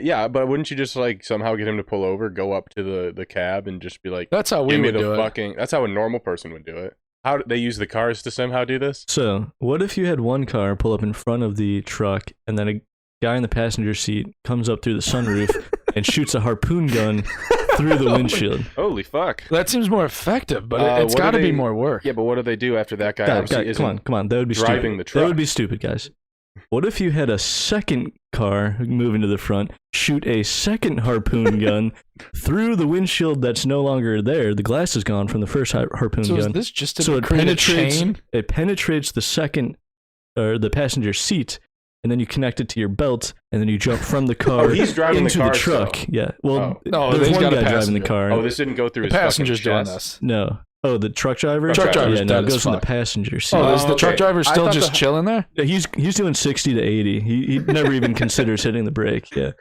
yeah, but wouldn't you just like somehow get him to pull over, go up to the cab and just be like, That's how we give me would the do it. fucking that's how a normal person would do it. How do they use the cars to somehow do this? So, what if you had one car pull up in front of the truck, and then a guy in the passenger seat comes up through the sunroof and shoots a harpoon gun through the windshield? Holy fuck. That seems more effective, but it's what do got to be they- more work. Yeah, but what do they do after that guy God, obviously isn't come on. That would be driving stupid. the truck? That would be stupid, guys. What if you had a second car moving to the front, shoot a second harpoon gun through the windshield that's no longer there? The glass is gone from the first harpoon So gun. is this just to So it create a penetrates. chain? It penetrates the second, or the passenger seat, and then you connect it to your belt, and then you jump from the car Oh, he's driving the into car truck. still. Yeah. Well, Oh. No, there's he's one got a guy driving the passenger. car. Oh, this didn't go through The his passenger's fucking doing chest? this. No. Oh, the truck driver. Truck driver's Yeah, no, dead it as goes to the fuck. passenger seat. Oh, is the okay. truck driver I still thought just the- chilling there? Yeah, he's doing 60 to 80. He never even considers hitting the brake. Yeah.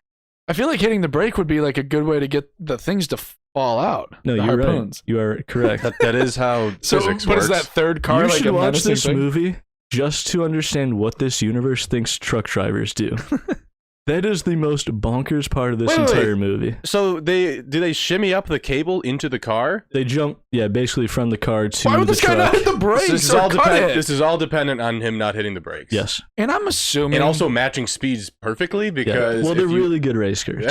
I feel like hitting the brake would be like a good way to get the things to fall out. No, the you're harpoons. right. You are correct. That is how So, physics what works. is that third car? You like should a watch menacing this thing? movie just to understand what this universe thinks truck drivers do. That is the most bonkers part of this Wait. entire movie. So do they shimmy up the cable into the car? They jump, basically from the car to Why would the this guy truck. not hit the brakes? This is or all cut dependent. it? This is all dependent on him not hitting the brakes. Yes. And I'm assuming. And also matching speeds perfectly Yeah. because Well, they're if you- really good race cars.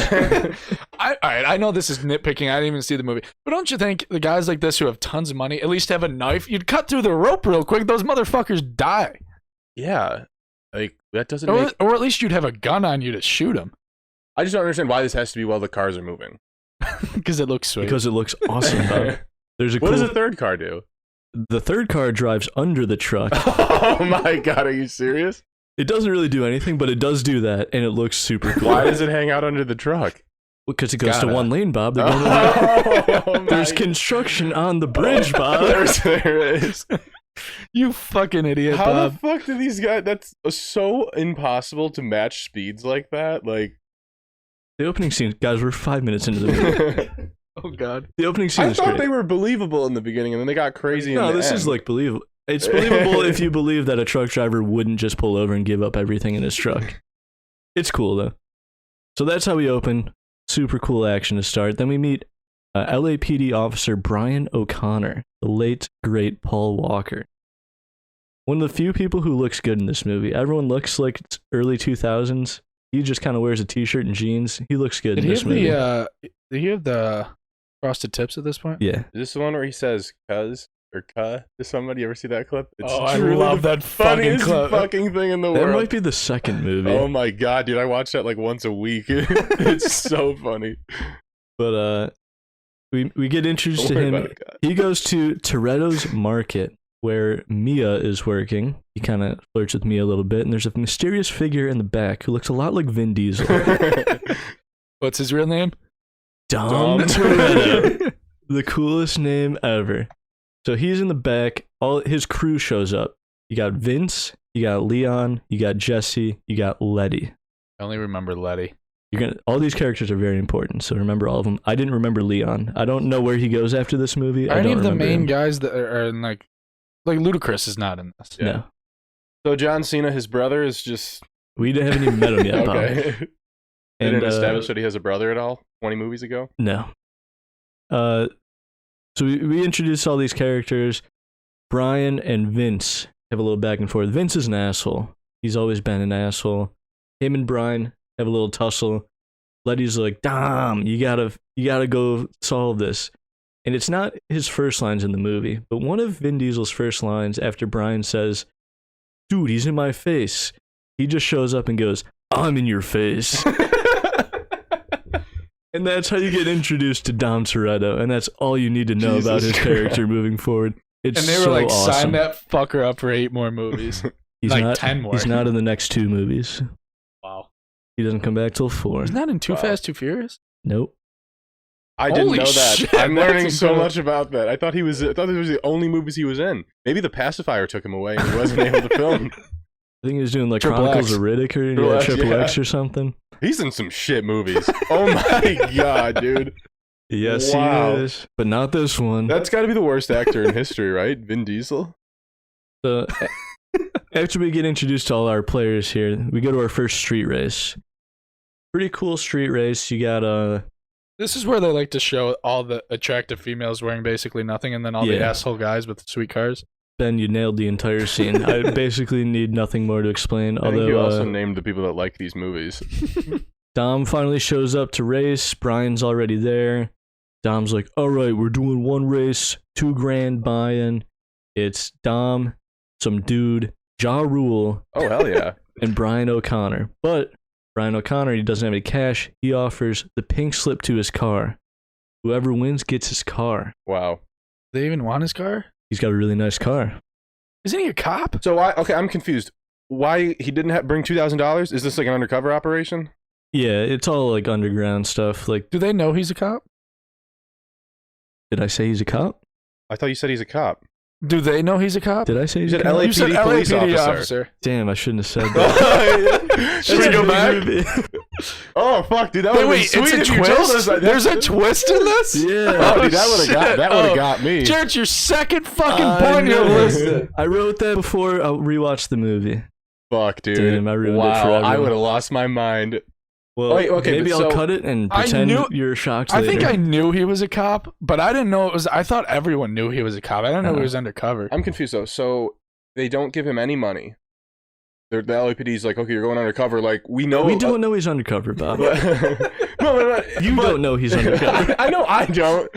all right, I know this is nitpicking. I didn't even see the movie. But don't you think the guys like this who have tons of money at least have a knife? You'd cut through the rope real quick. Those motherfuckers die. yeah, like that doesn't Or, make. or at least you'd have a gun on you to shoot them. I just don't understand why this has to be while the cars are moving. Because it looks sweet. Because it looks awesome. Bob. There's a What cool, does the third car do? the third car drives under the truck. Oh my god, are you serious? It doesn't really do anything, but it does do that, and it looks super cool. Why does it hang out under the truck? Because it goes to one lane, Bob. There's construction on the bridge, Bob. There is. You fucking idiot, How Bob. the fuck do these guys? That's so impossible to match speeds like that. Like The opening scene, guys, we're 5 minutes into the movie. Oh god. The opening scene I is thought great. they were believable in the beginning, and then they got crazy. No, in the this end. is like believable. It's believable if you believe that a truck driver wouldn't just pull over and give up everything in his truck. It's cool though. So that's how we open. Super cool action to start. Then we meet LAPD officer Brian O'Connor, the late great Paul Walker. One of the few people who looks good in this movie. everyone looks like it's early 2000s. He just kind of wears a t-shirt and jeans. He looks good in this movie. Did he have the frosted tips at this point? Yeah. Is this the one where he says "cuz" or "cuh" to somebody? You ever see that clip? It's I truly love the that fucking funniest clip. fucking thing in the That world. might be the second movie. Oh my god, dude! I watch that like once a week. It's so funny. But we get introduced Don't to worry him. about it, God. He goes to Toretto's Market, where Mia is working. He kind of flirts with Mia a little bit, and there's a mysterious figure in the back who looks a lot like Vin Diesel. What's his real name? Dom Toretto. The coolest name ever. So he's in the back. All his crew shows up. You got Vince, you got Leon, you got Jesse, you got Letty. I only remember Letty. All these characters are very important, so remember all of them. I didn't remember Leon. I don't know where he goes after this movie. Are I any don't of the remember main him. guys that are in like Ludacris is not in this. No. So John Cena, his brother, is just We haven't even met him yet, Bob. okay. They And didn't establish that he has a brother at all 20 movies ago. no. So we introduce all these characters. Brian and Vince have a little back and forth. Vince is an asshole. He's always been an asshole. Him and Brian have a little tussle. Letty's like, Dom, you gotta go solve this. And it's not his first lines in the movie, but one of Vin Diesel's first lines after Brian says, dude, he's in my face. He just shows up and goes, I'm in your face. And that's how you get introduced to Dom Toretto, and that's all you need to know about Jesus his character moving forward. It's And they were so like, awesome. sign that fucker up for 8 more movies. He's like not, 10 more. He's not in the next 2 movies. Wow. He doesn't come back till 4. He's not in Too Wow. Fast, Too Furious? Nope. I didn't Holy know that. shit, I'm learning that's so incredible. much about that. I thought these was the only movies he was in. Maybe the pacifier took him away and he wasn't able to film. I think he was doing like Triple Chronicles X. of Riddick or Triple X, Triple yeah. X or something. He's in some shit movies. Oh my god, dude. Yes, Wow. he is. But not this one. That's got to be the worst actor in history, right? Vin Diesel. So, after we get introduced to all our players here, we go to our first street race. Pretty cool street race. You got This is where they like to show all the attractive females wearing basically nothing and then all the Yeah. asshole guys with sweet cars. Ben, you nailed the entire scene. I basically need nothing more to explain. I think Although you also named the people that like these movies. Dom finally shows up to race. Brian's already there. Dom's like, all right, we're doing one race, $2,000 buy-in. It's Dom, some dude, Ja Rule, Oh hell yeah! and Brian O'Connor. But Brian O'Connor, he doesn't have any cash. He offers the pink slip to his car. Whoever wins gets his car. Wow. They even want his car? He's got a really nice car. Isn't he a cop? So I'm confused. Why he didn't bring $2,000? Is this like an undercover operation? Yeah, it's all like underground stuff. Like, Do they know he's a cop? did I say he's a cop? I thought you said he's a cop. Do they know he's a cop? Did I say he's You a said cop? LAPD You said police LAPD officer. Damn, I shouldn't have said that. Should we go back? Oh fuck, dude, that would Wait, have been it's sweet a if you told us twist? that. There's a twist in this? Yeah. Oh, dude, that would have got Oh. got me. Jared, your second fucking I point you're know. listed. I wrote that before I rewatched the movie. Fuck, dude. Damn, I ruined it wow, for I everyone. would have lost my mind. Well, Wait, okay, maybe but I'll so- cut it and I pretend knew- you're shocked I later. think I knew he was a cop, but I didn't know it was. I thought everyone knew he was a cop. I didn't know he Uh-huh. was undercover. I'm confused though. So they don't give him any money. The LAPD's like, okay, you're going undercover. Like we know. We don't know he's undercover, Bob. You But- don't know he's undercover. I know I don't.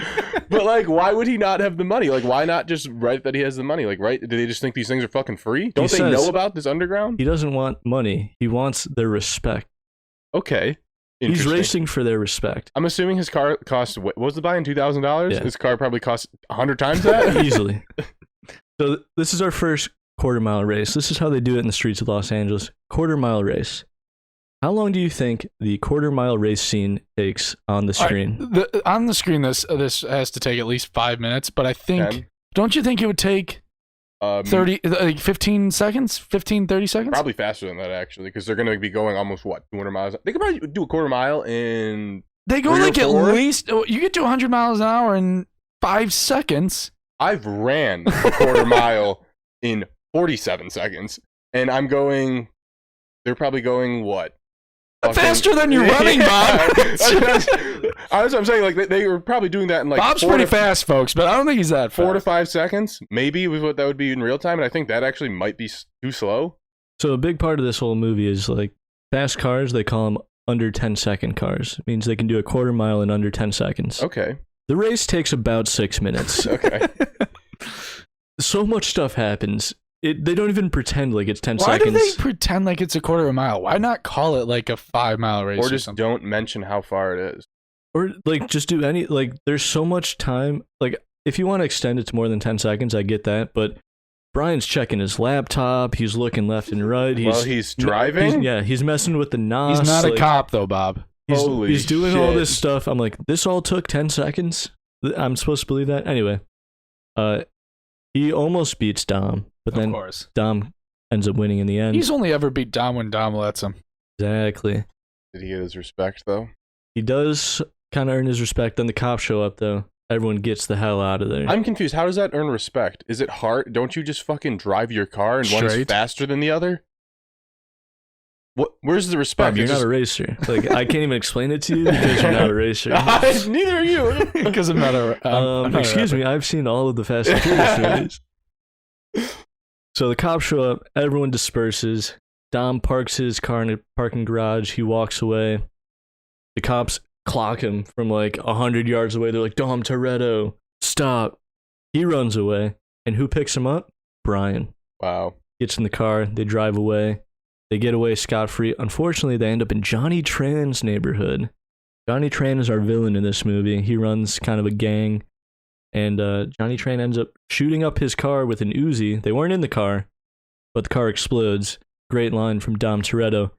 But like, why would he not have the money? Like, why not just write that he has the money? Like, right? Do they just think these things are fucking free? Don't they says- know about this underground? He doesn't want money. He wants their respect. Okay. He's Interesting. racing for their respect. I'm assuming his car cost. What was the buy-in? $2,000. Yeah. His car probably cost 100 times that. Easily. So this is our first quarter mile race. This is how they do it in the streets of Los Angeles. Quarter mile race. How long do you think the quarter mile race scene takes on the screen? On the screen, this has to take at least 5 minutes, but I think, 10? Don't you think it would take 15 seconds? 30 seconds? Probably faster than that, actually, because they're going to be going almost, 200 miles? They could probably do a quarter mile in... They go 3 or like 4? at least, you get to 100 miles an hour in 5 seconds. I've ran a quarter mile in 47 seconds, and I'm going... They're probably going, what? Faster than you're running, Bob. I'm saying, like, they were probably doing that in, like, Bob's pretty fast, folks, but I don't think he's that fast. 4 to 5 seconds, maybe, was what that would be in real time, and I think that actually might be too slow. So a big part of this whole movie is like fast cars, they call them under 10-second cars. It means they can do a quarter mile in under 10 seconds. Okay. The race takes about 6 minutes. Okay. So much stuff happens. They don't even pretend like it's 10 Why seconds. do they pretend like it's a quarter of a mile? Why not call it like a 5 mile race Or just something? don't mention how far it is. Or like just do any, like there's so much time. Like if you want to extend it to more than 10 seconds, I get that. But Brian's checking his laptop. He's looking left and right. He's driving? He's messing with the NOS. He's not a like, cop though, Bob. He's doing all shit. this stuff. I'm like, this all took 10 seconds? I'm supposed to believe that? Anyway, he almost beats Dom, but then Of course. Dom ends up winning in the end. He's only ever beat Dom when Dom lets him. Exactly. Did he get his respect, though? He does kind of earn his respect. Then the cops show up, though. Everyone gets the hell out of there. I'm confused. How does that earn respect? Is it hard? Don't you just fucking drive your car and one's Straight. faster than the other? What? Where's the respect? Bob, you're It's not just- a racer. Like I can't even explain it to you because you're not a racer. Neither are you. Because I'm not a. Excuse me, I've seen all of the Fast and Furious movies. So the cops show up, everyone disperses. Dom parks his car in a parking garage. He walks away. The cops clock him from like 100 yards away. They're like, Dom Toretto, stop. He runs away. And who picks him up? Brian. Wow. Gets in the car. They drive away. They get away scot-free. Unfortunately, they end up in Johnny Tran's neighborhood. Johnny Tran is our villain in this movie. He runs kind of a gang. And Johnny Tran ends up shooting up his car with an Uzi. They weren't in the car, but the car explodes. Great line from Dom Toretto.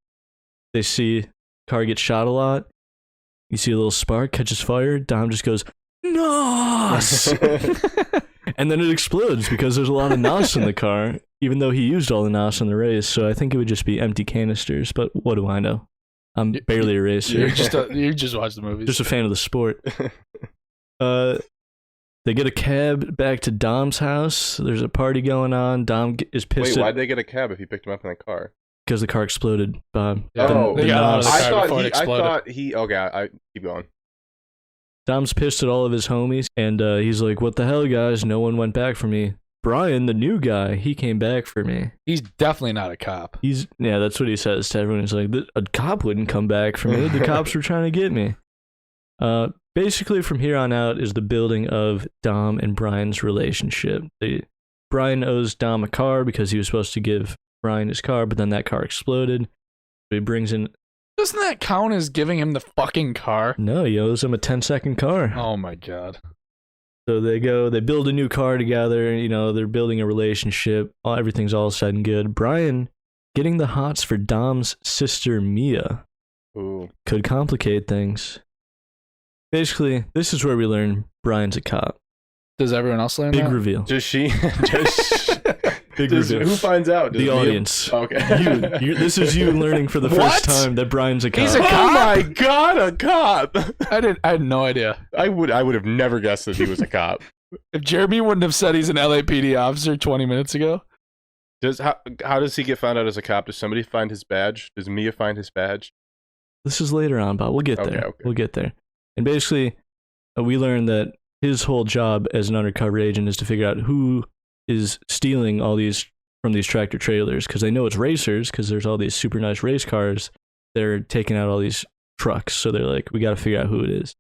They see the car get shot a lot. You see a little spark, catches fire. Dom just goes, NOS! And then it explodes because there's a lot of NOS in the car, even though he used all the NOS in the race. So I think it would just be empty canisters, but what do I know? I'm barely a racer. You just watch the movies. Just a fan of the sport. They get a cab back to Dom's house. There's a party going on. Dom is pissed Wait, why'd they get a cab if he picked him up in a car? because the car exploded, Bob. Yeah, they got out of the car before it I exploded. thought he. Okay, I keep going. Dom's pissed at all of his homies, and he's like, what the hell, guys? No one went back for me. Brian, the new guy, he came back for me. He's definitely not a cop. Yeah, that's what he says to everyone. He's like, a cop wouldn't come back for me. The cops were trying to get me. Basically, from here on out is the building of Dom and Brian's relationship. Brian owes Dom a car because he was supposed to give Brian his car, but then that car exploded. So he brings in... Doesn't that count as giving him the fucking car? No, he owes him a 10-second car. Oh my god. So they build a new car together, they're building a relationship, everything's all said and good. Brian getting the hots for Dom's sister Mia Ooh. could complicate things. Basically, this is where we learn Brian's a cop. Does everyone else learn Big that? reveal. Does she? Big reveal. Who finds out? Does The Mia- audience. Okay. You, this is you learning for the first time that Brian's a cop. He's a Oh cop? my god, a cop! I had no idea. I would have never guessed that he was a cop. If Jeremy wouldn't have said he's an LAPD officer 20 minutes ago. How does he get found out as a cop? Does somebody find his badge? Does Mia find his badge? This is later on, Bob. We'll get there. Okay. We'll get there. And basically, we learned that his whole job as an undercover agent is to figure out who is stealing all these from these tractor trailers, because they know it's racers, because there's all these super nice race cars. They're taking out all these trucks, so they're like, we got to figure out who it is.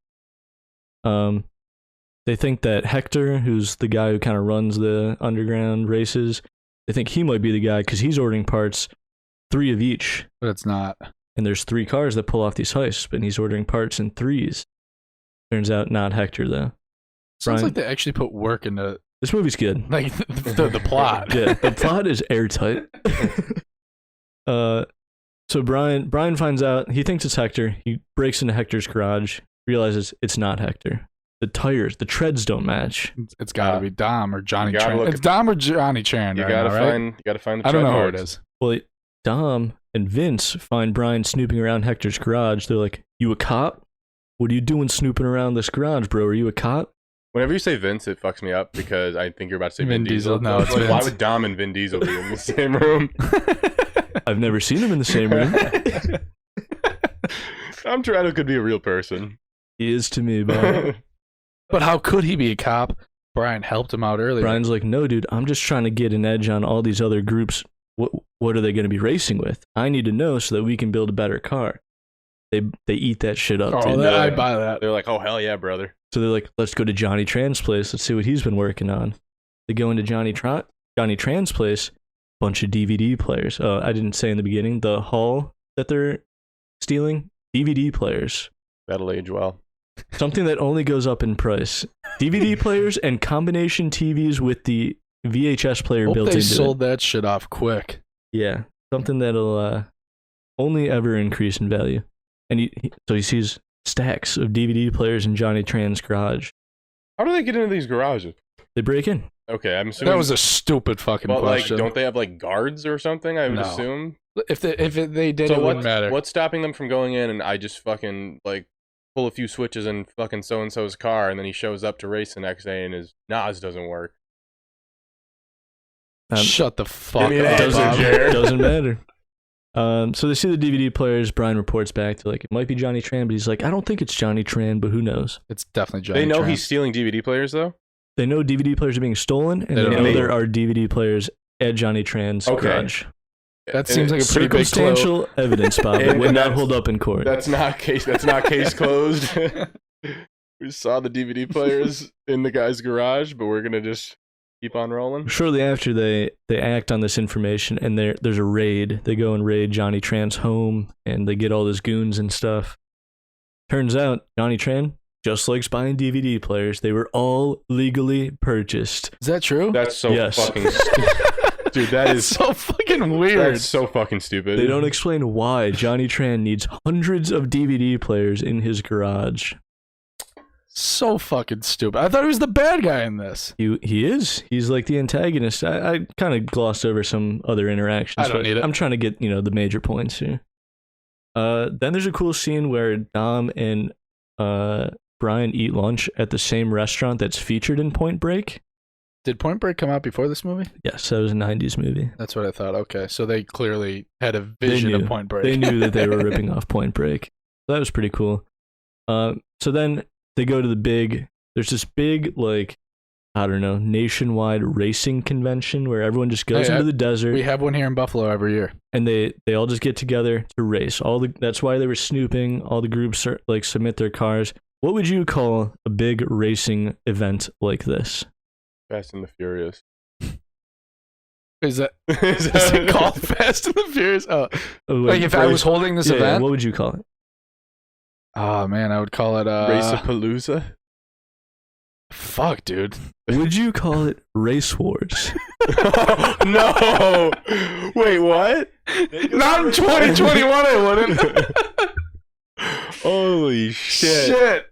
They think that Hector, who's the guy who kind of runs the underground races, they think he might be the guy because he's ordering parts, 3 of each. But it's not. And there's 3 cars that pull off these heists, but he's ordering parts in 3s. Turns out not Hector, though. Sounds Brian- like they actually put work into This movie's good. Like the plot. Yeah, the plot is airtight. So Brian finds out, he thinks it's Hector. He breaks into Hector's garage, realizes it's not Hector. The tires, the treads don't match. It's got to be Dom or Johnny You gotta Tran. look It's Dom or Johnny Tran. You right gotta now, right? find. You gotta find the. I don't know who tread it marks. is. Well, Dom and Vince find Brian snooping around Hector's garage. They're like, "You a cop? What are you doing snooping around this garage, bro? Are you a cop?" Whenever you say Vince, it fucks me up because I think you're about to say Vin Vin Diesel. Diesel. No, it's Like, why Vince. would Dom and Vin Diesel be in the same room? I've never seen him in the same room. Tom Toretto could be a real person. He is to me, but But how could he be a cop? Brian helped him out earlier. Brian's like, "No, dude, I'm just trying to get an edge on all these other groups. What are they going to be racing with? I need to know so that we can build a better car." They eat that shit up, Oh, dude. I buy that. They're like, oh hell yeah, brother. So they're like, "Let's go to Johnny Tran's place. Let's see what he's been working on." They go into Johnny Tran's place. Bunch of DVD players. I didn't say in the beginning, the haul that they're stealing, DVD players. That'll age well. Something that only goes up in price. DVD players and combination TVs with the VHS player Hope built they into sold it. that shit off quick. Yeah, something that'll only ever increase in value. And so he sees stacks of DVD players in Johnny Tran's garage. How do they get into these garages? They break in. Okay, I'm assuming That was a stupid fucking But like, question. don't they have like guards or something? I would No. assume. If they did, So it wouldn't matter. what's stopping them from going in and I just fucking like pull a few switches in fucking so and so's car and then he shows up to race the next day and his NOS doesn't work. Shut the fuck me an up, answer, Bob. Jared. Doesn't matter. So they see the DVD players. Brian reports back to like, it might be Johnny Tran, but he's like, I don't think it's Johnny Tran, but who knows? It's definitely Johnny They know Tran. he's stealing DVD players though. They know DVD players are being stolen, and They they don't know know. there are DVD players at Johnny Tran's Okay. garage. That seems like a pretty big clue. Circumstantial evidence, Bob. It And would not that's- hold up in court. That's not case. That's not case closed. We saw the DVD players in the guy's garage, but we're gonna just keep on rolling. Shortly after they act on this information, and there's a raid. They go and raid Johnny Tran's home, and they get all his goons and stuff. Turns out Johnny Tran just likes buying DVD players. They were all legally purchased. Is that true? That's so Yes. fucking stupid. Dude, that That's is so fucking weird. that's so fucking stupid. They don't explain why Johnny Tran needs hundreds of DVD players in his garage. So fucking stupid. I thought he was the bad guy in this. He is. He's like the antagonist. I kind of glossed over some other interactions. I don't but need it. I'm trying to get the major points here. Then there's a cool scene where Dom and Brian eat lunch at the same restaurant that's featured in Point Break. Did Point Break come out before this movie? Yes, that was a 90s movie. That's what I thought. Okay, so they clearly had a vision of knew. Point Break. They knew that they were ripping off Point Break. So that was pretty cool. So then they go to there's this big, like, I don't know, nationwide racing convention where everyone just goes Hey, into the desert. We have one here in Buffalo every year. And they all just get together to race. That's why they were snooping. All the groups like submit their cars. What would you call a big racing event like this? Fast and the Furious. Is that Is is it called Fast and the Furious? Oh, like if I was holding this yeah, event? what would you call it? Oh man, I would call it Race-a-palooza? fuck, dude. Would you call it Race Wars? No. Wait, what? Not in 2021, I wouldn't. Holy shit.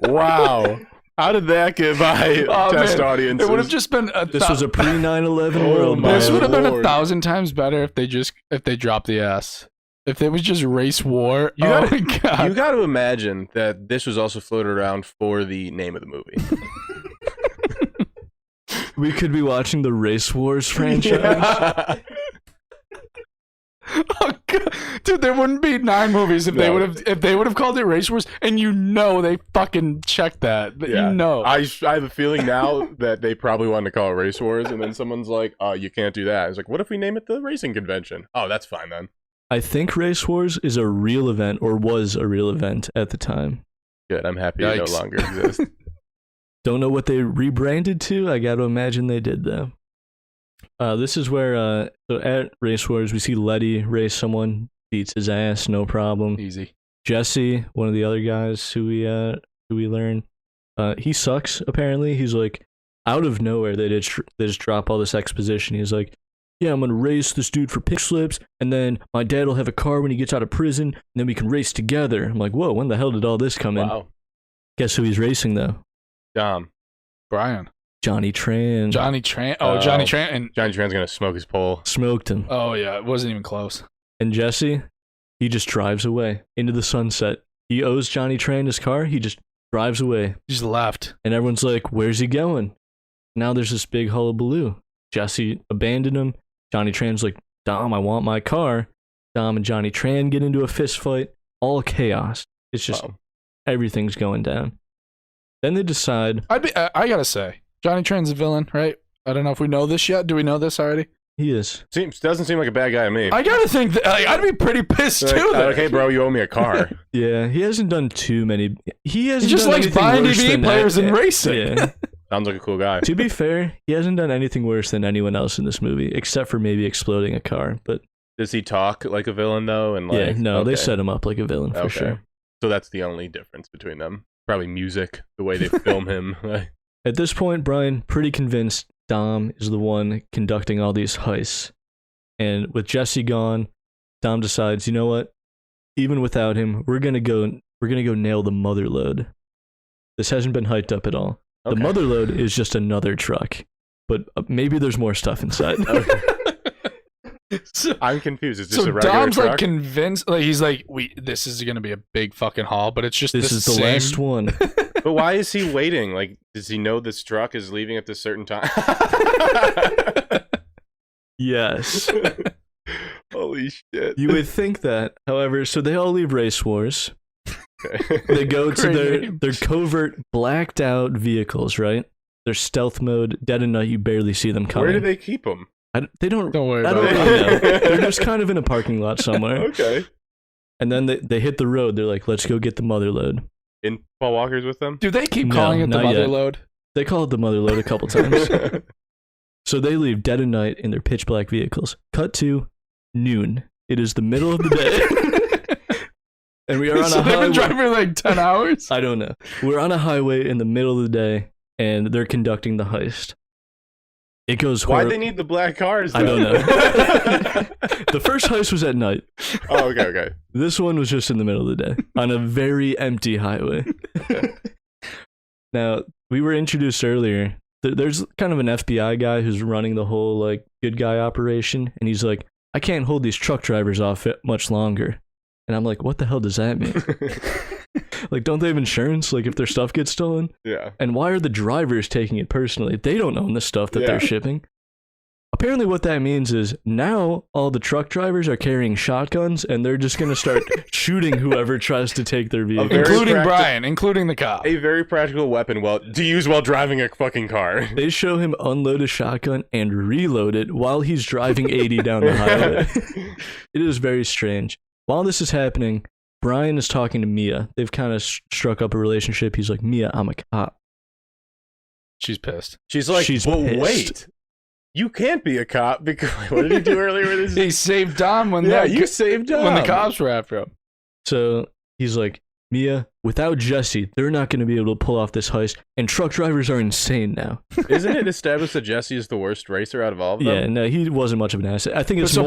Wow. How did that get by Oh, test man. audiences? It would have just been This was a pre 9/11 Oh world. my This man. would have been Lord. 1,000 times better if they dropped the S. If it was just race war. You oh gotta- my god. You got to imagine that this was also floated around for the name of the movie. We could be watching the Race Wars franchise. Yeah. Oh, God. Dude, there wouldn't be 9 movies if they No. would have called it Race Wars, and they fucking checked that. Yeah. You know. I have a feeling now that they probably wanted to call it Race Wars, and then someone's like, "Oh, you can't do that." It's like, what if we name it the Racing Convention? Oh, that's fine then. I think Race Wars is a real event, or was a real event at the time. Good. I'm happy it no Yikes. longer exists. Don't know what they rebranded to. I got to imagine they did though. This is where so at Race Wars we see Letty race someone, beats his ass, no problem. Easy. Jesse, one of the other guys who we learn, he sucks apparently. He's like out of nowhere, they just drop all this exposition. He's like, yeah, I'm gonna race this dude for pink slips, and then my dad will have a car when he gets out of prison, and then we can race together. I'm like, whoa, when the hell did all this come in? Wow. Guess who he's racing though? Brian. Johnny Tran. Johnny Tran. Oh, Johnny Tran. And Johnny Tran's gonna smoke his pole. Smoked him. oh yeah, it wasn't even close. And Jesse, he just drives away into the sunset. He owes Johnny Tran his car. He just drives away. He just left. And everyone's like, where's he going? Now there's this big hullabaloo. Jesse abandoned him. Johnny Tran's like, Dom, I want my car. Dom and Johnny Tran get into a fist fight. All chaos. It's just everything's going down. Then they decide. I gotta say, Johnny Tran's a villain, right? I don't know if we know this yet. Do we know this already? He is. Doesn't seem like a bad guy to me. I gotta think that I'd be pretty pissed too. Okay, bro, you owe me a car. Yeah, he hasn't done too many. He just likes buying DVD players and racing. Yeah. Sounds like a cool guy. To be fair, he hasn't done anything worse than anyone else in this movie, except for maybe exploding a car. But does he talk like a villain though? And yeah, no, they set him up like a villain for sure. So that's the only difference between them. Probably music, the way they film him. At this point, Brian, pretty convinced Dom is the one conducting all these heists. And with Jesse gone, Dom decides, you know what? Even without him, we're gonna go nail the mother load. This hasn't been hyped up at all. The mother load is just another truck, but maybe there's more stuff inside. I'm confused. Is this a regular Dom's truck? like convinced, like he's like, this is gonna be a big fucking haul, but it's just this is the last one. But why is he waiting? Like, does he know this truck is leaving at this certain time? Yes. Holy shit. You would think that. However, so they all leave Race Wars. They go to their covert, blacked out vehicles, right? Their stealth mode, dead of night, you barely see them coming. Where do they keep them? They don't. Don't worry I about don't it. really know. They're just kind of in a parking lot somewhere. Okay. And then they hit the road. They're like, let's go get the mother load. In Paul Walker's with them? Do they keep calling it the not mother yet. load? They call it the mother load a couple times. So they leave dead of night in their pitch black vehicles. Cut to noon. It is the middle of the day. And we are on a highway. They've been driving for like 10 hours? I don't know. We're on a highway in the middle of the day, and they're conducting the heist. It goes Why'd they need the black cars, though? I don't know. The first heist was at night. Oh, okay. This one was just in the middle of the day, on a very empty highway. Now, we were introduced earlier. There's kind of an FBI guy who's running the whole, like, good guy operation, and he's like, I can't hold these truck drivers off it much longer. And I'm like, what the hell does that mean? Like, don't they have insurance? Like, if their stuff gets stolen? Yeah. And why are the drivers taking it personally? They don't own the stuff that they're shipping. Apparently what that means is now all the truck drivers are carrying shotguns, and they're just going to start shooting whoever tries to take their vehicle. Including Brian, including the cop. A very practical weapon to use while driving a fucking car. They show him unload a shotgun and reload it while he's driving 80 down the highway. It is very strange. While this is happening, Brian is talking to Mia. They've kind of struck up a relationship. He's like, Mia, I'm a cop. She's pissed. She's like, well, pissed. wait. You can't be a cop because what did he do earlier with his? He saved Dom when you saved Dom when the cops were after him. So he's like, Mia, without Jesse, they're not going to be able to pull off this heist, and truck drivers are insane now. Isn't it established that Jesse is the worst racer out of all of them? Yeah, no, he wasn't much of an asset. I think it's So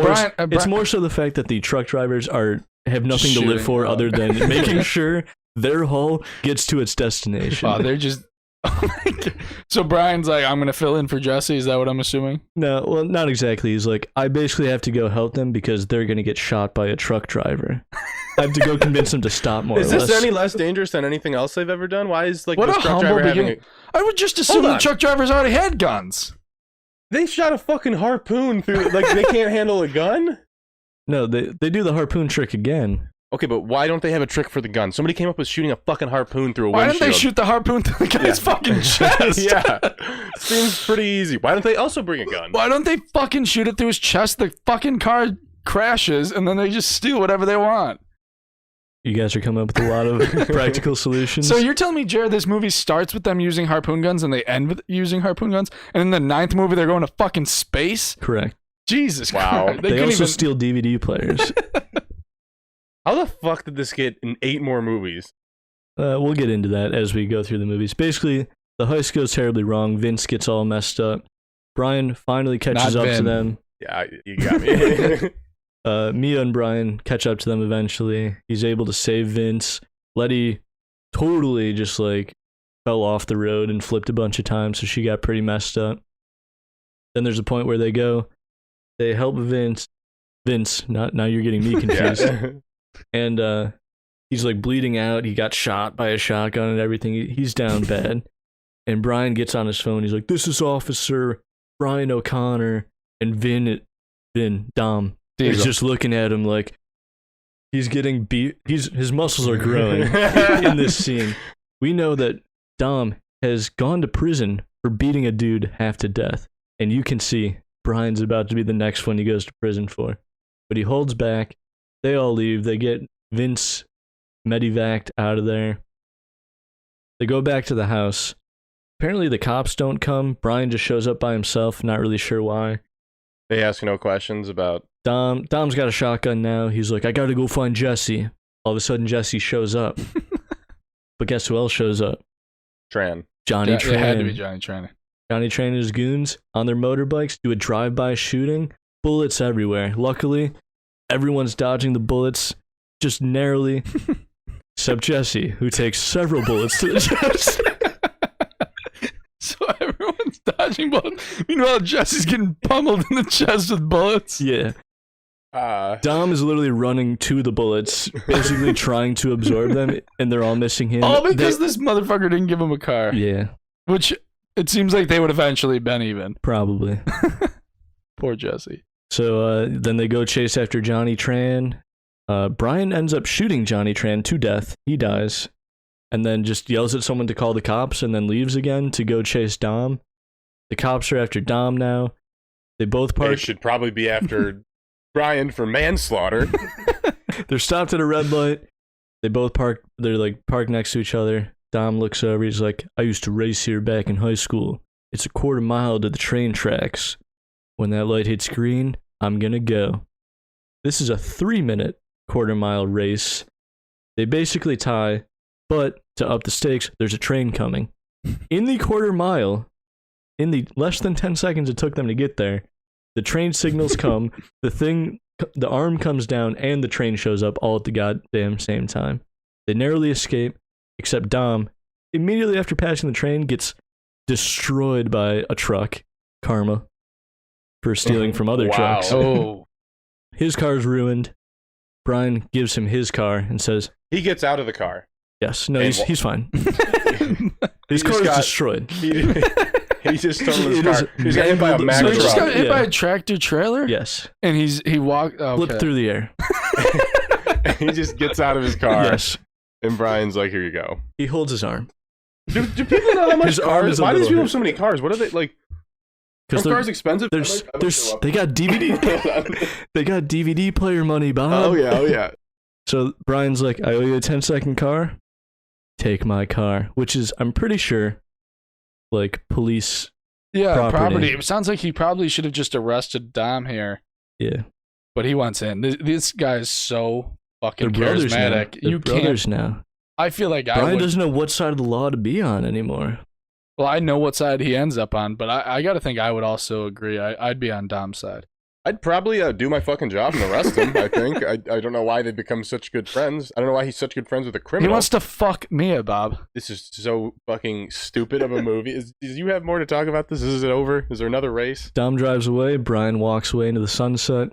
more so the fact that the truck drivers have nothing to live Shooting for up. other than making sure their haul gets to its destination. Wow, they're just. So Brian's like, I'm gonna fill in for Jesse. Is that what I'm assuming? No, well, not exactly. He's like, I basically have to go help them because they're gonna get shot by a truck driver. I have to go convince them to stop more. Is or this less. any less dangerous than anything else they've ever done? Why is like What this a truck humble driver having beginning. I would just assume the truck drivers already had guns. They shot a fucking harpoon through. Like they can't handle a gun. No, they do the harpoon trick again. Okay, but why don't they have a trick for the gun? Somebody came up with shooting a fucking harpoon through a Why windshield. didn't they shoot the harpoon through the guy's fucking chest? Yeah, seems pretty easy. Why don't they also bring a gun? Why don't they fucking shoot it through his chest? The fucking car crashes, and then they just steal whatever they want. You guys are coming up with a lot of practical solutions. So you're telling me, Jared, this movie starts with them using harpoon guns and they end with using harpoon guns, and in the 9th movie they're going to fucking space? Correct. Jesus Wow. Christ. They also steal DVD players. How the fuck did this get in 8 more movies? We'll get into that as we go through the movies. Basically, The heist goes terribly wrong. Vince gets all messed up. Brian finally catches Not up to Vin. them. Yeah, you got me. Mia and Brian catch up to them eventually. He's able to save Vince. Letty totally just like fell off the road and flipped a bunch of times, so she got pretty messed up. Then there's a point where they help Vince, now you're getting me confused. Yeah. And he's like bleeding out. He got shot by a shotgun and everything. He's down bad. And Brian gets on his phone. He's like, "This is Officer Brian O'Connor." And Dom is just looking at him like he's getting beat. His muscles are growing in this scene. We know that Dom has gone to prison for beating a dude half to death. And you can see Brian's about to be the next one he goes to prison for. But he holds back. They all leave. They get Vince medevaced out of there. They go back to the house. Apparently the cops don't come. Brian just shows up by himself, not really sure why. They ask no questions about... Dom's got a shotgun now. He's like, "I gotta go find Jesse." All of a sudden Jesse shows up. But guess who else shows up? Tran. Johnny Tran. It had to be Johnny Tran. Johnny Tran and his goons on their motorbikes do a drive-by shooting. Bullets everywhere. Luckily, everyone's dodging the bullets just narrowly, except Jesse, who takes several bullets to the chest. So everyone's dodging bullets. Meanwhile, Jesse's getting pummeled in the chest with bullets. Yeah. Dom is literally running to the bullets, basically trying to absorb them, and they're all missing him. All because this motherfucker didn't give him a car. Yeah, Which it seems like they would eventually been even. probably. Poor Jesse. So then they go chase after Johnny Tran. Brian ends up shooting Johnny Tran to death. He dies. And then just yells at someone to call the cops and then leaves again to go chase Dom. The cops are after Dom now. They both They park. should probably be after Brian for manslaughter. They're stopped at a red light. They both park. They're like parked next to each other. Dom looks over. He's like, "I used to race here back in high school. It's a quarter mile to the train tracks. When that light hits green, I'm gonna go." This is a 3-minute quarter-mile race. They basically tie, but to up the stakes, there's a train coming. In the quarter mile, in the less than 10 seconds it took them to get there, the train signals come, the arm comes down, and the train shows up all at the goddamn same time. They narrowly escape, except Dom, immediately after passing the train, gets destroyed by a truck, Karma, for stealing from other Wow. trucks. Oh. His car's ruined. Brian gives him his car and says, He gets out of the car. "Yes, no, And he's fine. His just car is got- destroyed." He just totaled his It car. is He's got hit by a mangled- Mack So he just truck. got hit Yeah. by a tractor trailer? Yes, And he walked... Oh, flipped okay. through the air. He just gets out of his car. Yes, And Brian's like, "Here you go." he holds his arm Do people know how much His arm cars? is a Why do these little people hurt. have so many cars? What are they like? Are because cars expensive? they got DVD. They got DVD player money, Bob. Oh yeah. So Brian's like, "I owe you a 10-second car. Take my car," which is, I'm pretty sure, like police. Yeah, property. It sounds like he probably should have just arrested Dom here, Yeah, but he wants in. This guy is so they're fucking brothers now. charismatic. They're You brothers can't. now. I feel like I Brian would. doesn't know what side of the law to be on anymore. Well, I know what side he ends up on, but I got to think I would also agree. I'd be on Dom's side. I'd probably do my fucking job and arrest him. I think. I don't know why they become such good friends. I don't know why he's such good friends with a He criminal. wants to fuck Mia, Bob. This is so fucking stupid of a movie. Do you have more to talk about this? Is it over? Is there another race? Dom drives away. Brian walks away into the sunset.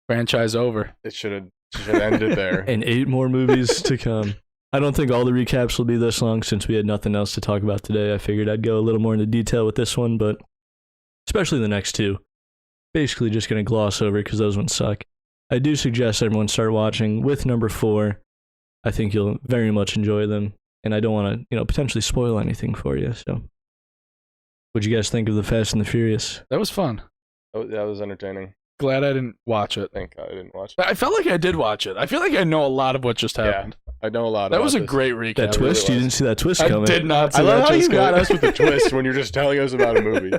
Franchise over. It should have ended there. And 8 more movies to come. I don't think all the recaps will be this long since we had nothing else to talk about today. I figured I'd go a little more into detail with this one, but especially the next 2. Basically just going to gloss over because those ones suck. I do suggest everyone start watching with number 4. I think you'll very much enjoy them, and I don't want to, potentially spoil anything for you. So, what'd you guys think of the Fast and the Furious? That was fun. That was entertaining. Glad I didn't watch it. Thank God I didn't watch it. I felt like I did watch it. I feel like I know a lot of what just happened. I know a lot. That about was a this. great recap. That twist? really You was. didn't see that twist I coming. did not see I love that how you twist got coming. us with the twist when you're just telling us about a movie.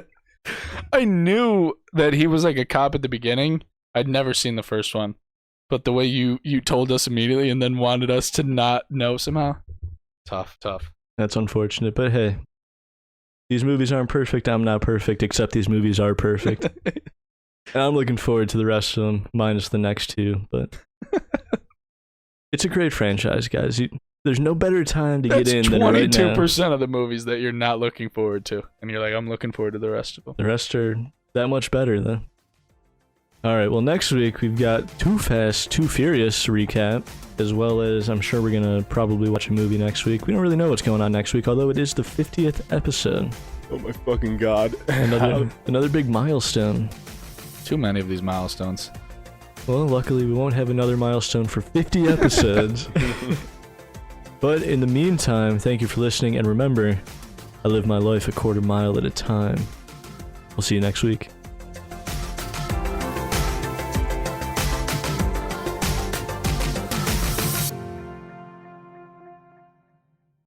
I knew that he was like a cop at the beginning. I'd never seen the first one. But the way you told us immediately and then wanted us to not know somehow. Tough. That's unfortunate, but hey, These movies aren't perfect. I'm not perfect, except these movies are perfect. And I'm looking forward to the rest of them, minus the next two. But it's a great franchise, guys. There's no better time to get in than right now. 22% of the movies that you're not looking forward to, and you're like, I'm looking forward to the rest of them. The rest are that much better, though. All right, well, next week we've got Too Fast, Too Furious recap, as well as I'm sure we're going to probably watch a movie next week. We don't really know what's going on next week, although it is the 50th episode. Oh my fucking god. Another big milestone. Too many of these milestones. Well, luckily we won't have another milestone for 50 episodes. But in the meantime, thank you for listening, and remember, I live my life a quarter mile at a time. We'll see you next week.